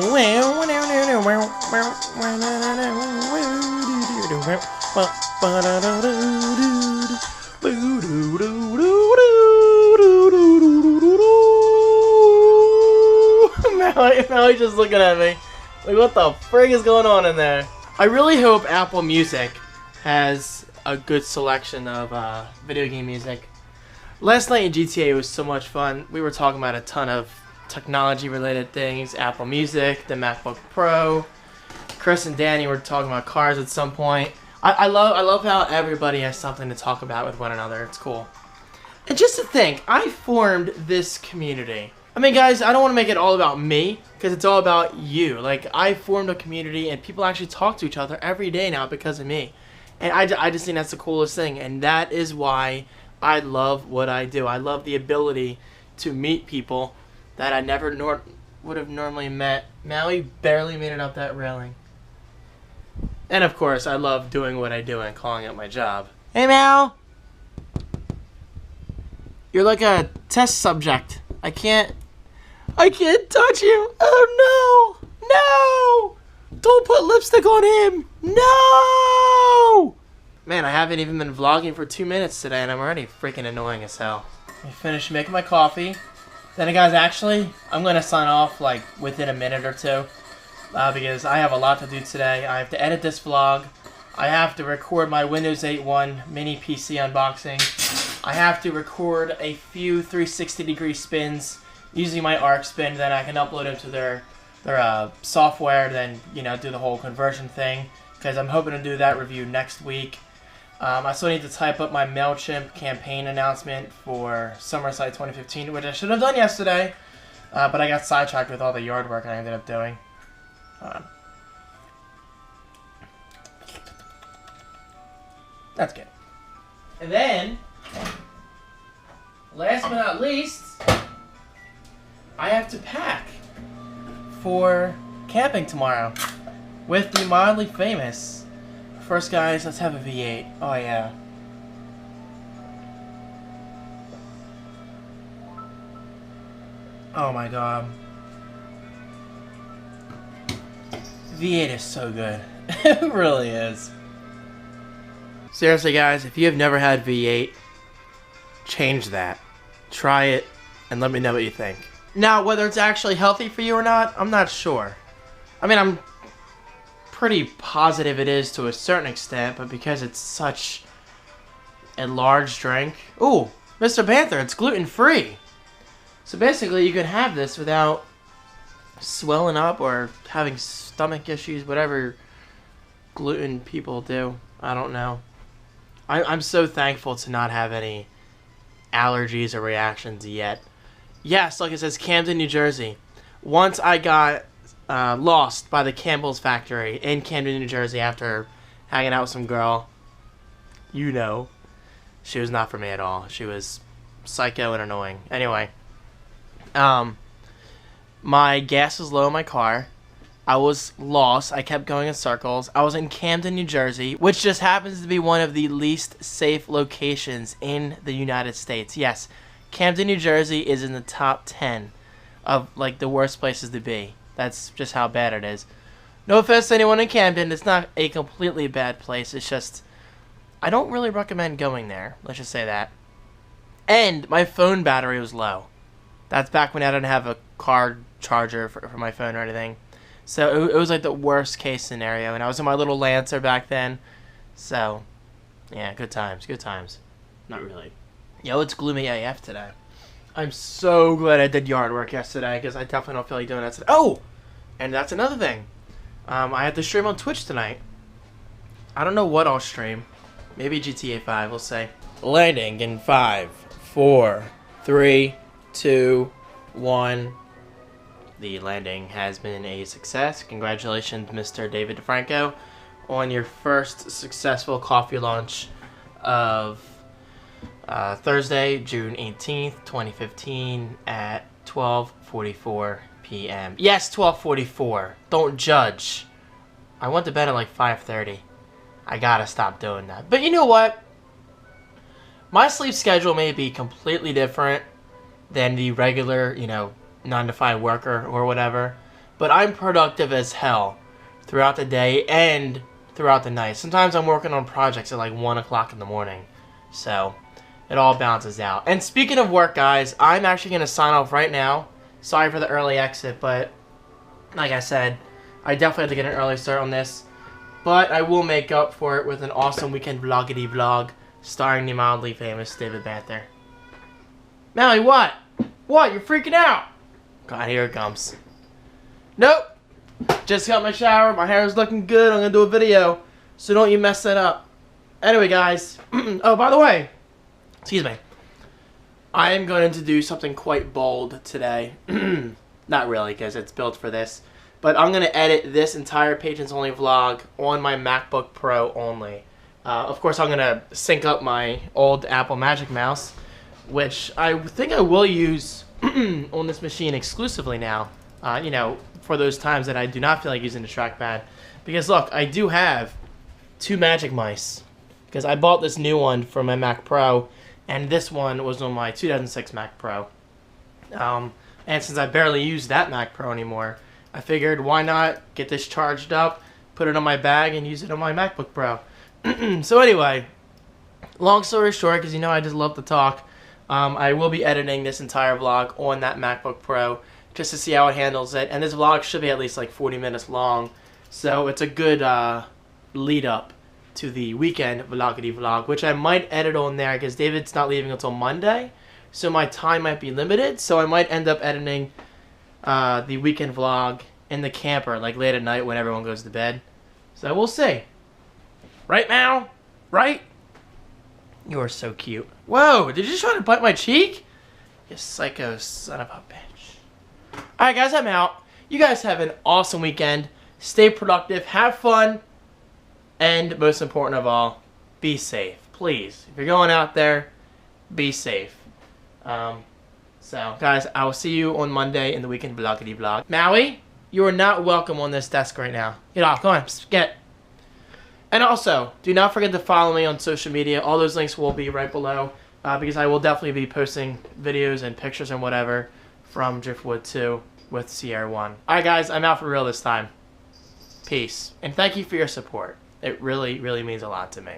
Mallory just looking at me. Like, what the frig is going on in there? I really hope Apple Music has a good selection of video game music. Last night in GTA was so much fun. We were talking about a ton of technology related things. Apple Music, the MacBook Pro. Chris and Danny were talking about cars at some point. I love how everybody has something to talk about with one another. It's cool. And just to think, I formed this community. I mean, guys, I don't want to make it all about me, because it's all about you. Like, I formed a community, and people actually talk to each other every day now because of me. And I just think that's the coolest thing, and that is why I love what I do. I love the ability to meet people that I never would have normally met. Maui barely made it up that railing. And, of course, I love doing what I do and calling it my job. Hey, Mal! You're like a test subject. I can't touch you. Oh no! No! Don't put lipstick on him. No! Man, I haven't even been vlogging for 2 minutes today and I'm already freaking annoying as hell. I finished making my coffee. Then guys, actually, I'm going to sign off like within a minute or two. Because I have a lot to do today. I have to edit this vlog. I have to record my Windows 8.1 mini PC unboxing. I have to record a few 360-degree spins using my arc spin, then I can upload them to their software, then, you know, do the whole conversion thing, because I'm hoping to do that review next week. I still need to type up my MailChimp campaign announcement for Summer Sight 2015, which I should have done yesterday, but I got sidetracked with all the yard work I ended up doing. That's good. And then, last but not least, I have to pack for camping tomorrow with the mildly famous. First, guys, let's have a V8. Oh, yeah. Oh, my God. V8 is so good. It really is. Seriously, guys, if you have never had V8, change that. Try it, and let me know what you think. Now, whether it's actually healthy for you or not, I'm not sure. I mean, I'm pretty positive it is to a certain extent, but because it's such a large drink... Ooh, Mr. Panther, it's gluten-free. So basically, you can have this without swelling up or having stomach issues, whatever gluten people do. I don't know. I'm so thankful to not have any allergies or reactions yet. Yes, like it says, Camden, New Jersey. Once I got lost by the Campbell's factory in Camden, New Jersey after hanging out with some girl. You know, she was not for me at all. She was psycho and annoying. Anyway, my gas was low in my car. I was lost. I kept going in circles. I was in Camden, New Jersey, which just happens to be one of the least safe locations in the United States. Yes, Camden, New Jersey is in the top 10 of, like, the worst places to be. That's just how bad it is. No offense to anyone in Camden. It's not a completely bad place. It's just, I don't really recommend going there. Let's just say that. And my phone battery was low. That's back when I didn't have a car charger for my phone or anything. So it was like the worst case scenario. And I was in my little Lancer back then. So, yeah, good times. Good times. Not really. Yo, it's gloomy AF today. I'm so glad I did yard work yesterday because I definitely don't feel like doing that today. Oh! And that's another thing. I had to stream on Twitch tonight. I don't know what I'll stream. Maybe GTA 5, we'll say. Landing in 5, 4, 3, 2, 1. The landing has been a success. Congratulations, Mr. David DeFranco, on your first successful coffee launch of Thursday, June 18th, 2015 at 12:44 p.m. Yes, 12:44. Don't judge. I went to bed at like 5:30. I gotta stop doing that. But you know what? My sleep schedule may be completely different than the regular, 9-to-5 worker or whatever. But I'm productive as hell throughout the day and throughout the night. Sometimes I'm working on projects at like 1 o'clock in the morning. So it all balances out. And speaking of work, guys, I'm actually going to sign off right now. Sorry for the early exit, but like I said, I definitely have to get an early start on this. But I will make up for it with an awesome weekend vloggity vlog starring the mildly famous David Panther. Mallie, what? What? You're freaking out. God, here it comes. Nope. Just got my shower. My hair is looking good. I'm going to do a video. So don't you mess that up. Anyway, guys. Oh, by the way. Excuse me. I am going to do something quite bold today. Not really, because it's built for this. But I'm going to edit this entire Patrons Only vlog on my MacBook Pro only. Of course, I'm going to sync up my old Apple Magic Mouse, which I think I will use on this machine exclusively now. For those times that I do not feel like using the trackpad. Because, look, I do have 2 Magic Mice. Because I bought this new one for my Mac Pro, and this one was on my 2006 Mac Pro. And since I barely use that Mac Pro anymore, I figured why not get this charged up, put it on my bag, and use it on my MacBook Pro. So anyway, long story short, because I just love to talk, I will be editing this entire vlog on that MacBook Pro just to see how it handles it. And this vlog should be at least like 40 minutes long, so it's a good lead up to the weekend vloggity vlog, which I might edit on there because David's not leaving until Monday, so my time might be limited. So I might end up editing the weekend vlog in the camper, like late at night when everyone goes to bed. So we'll see. Right, Mal? Right? You are so cute. Whoa, did you just try to bite my cheek? You psycho son of a bitch. Alright, guys, I'm out. You guys have an awesome weekend. Stay productive, have fun, and most important of all, be safe. Please, if you're going out there, be safe. So, guys, I will see you on Monday in the weekend vloggity vlog. Maui, you are not welcome on this desk right now. Get off. Come on. Get. And also, do not forget to follow me on social media. All those links will be right below because I will definitely be posting videos and pictures and whatever from Driftwood 2 with Sierra 1. Alright, guys, I'm out for real this time. Peace. And thank you for your support. It really, really means a lot to me.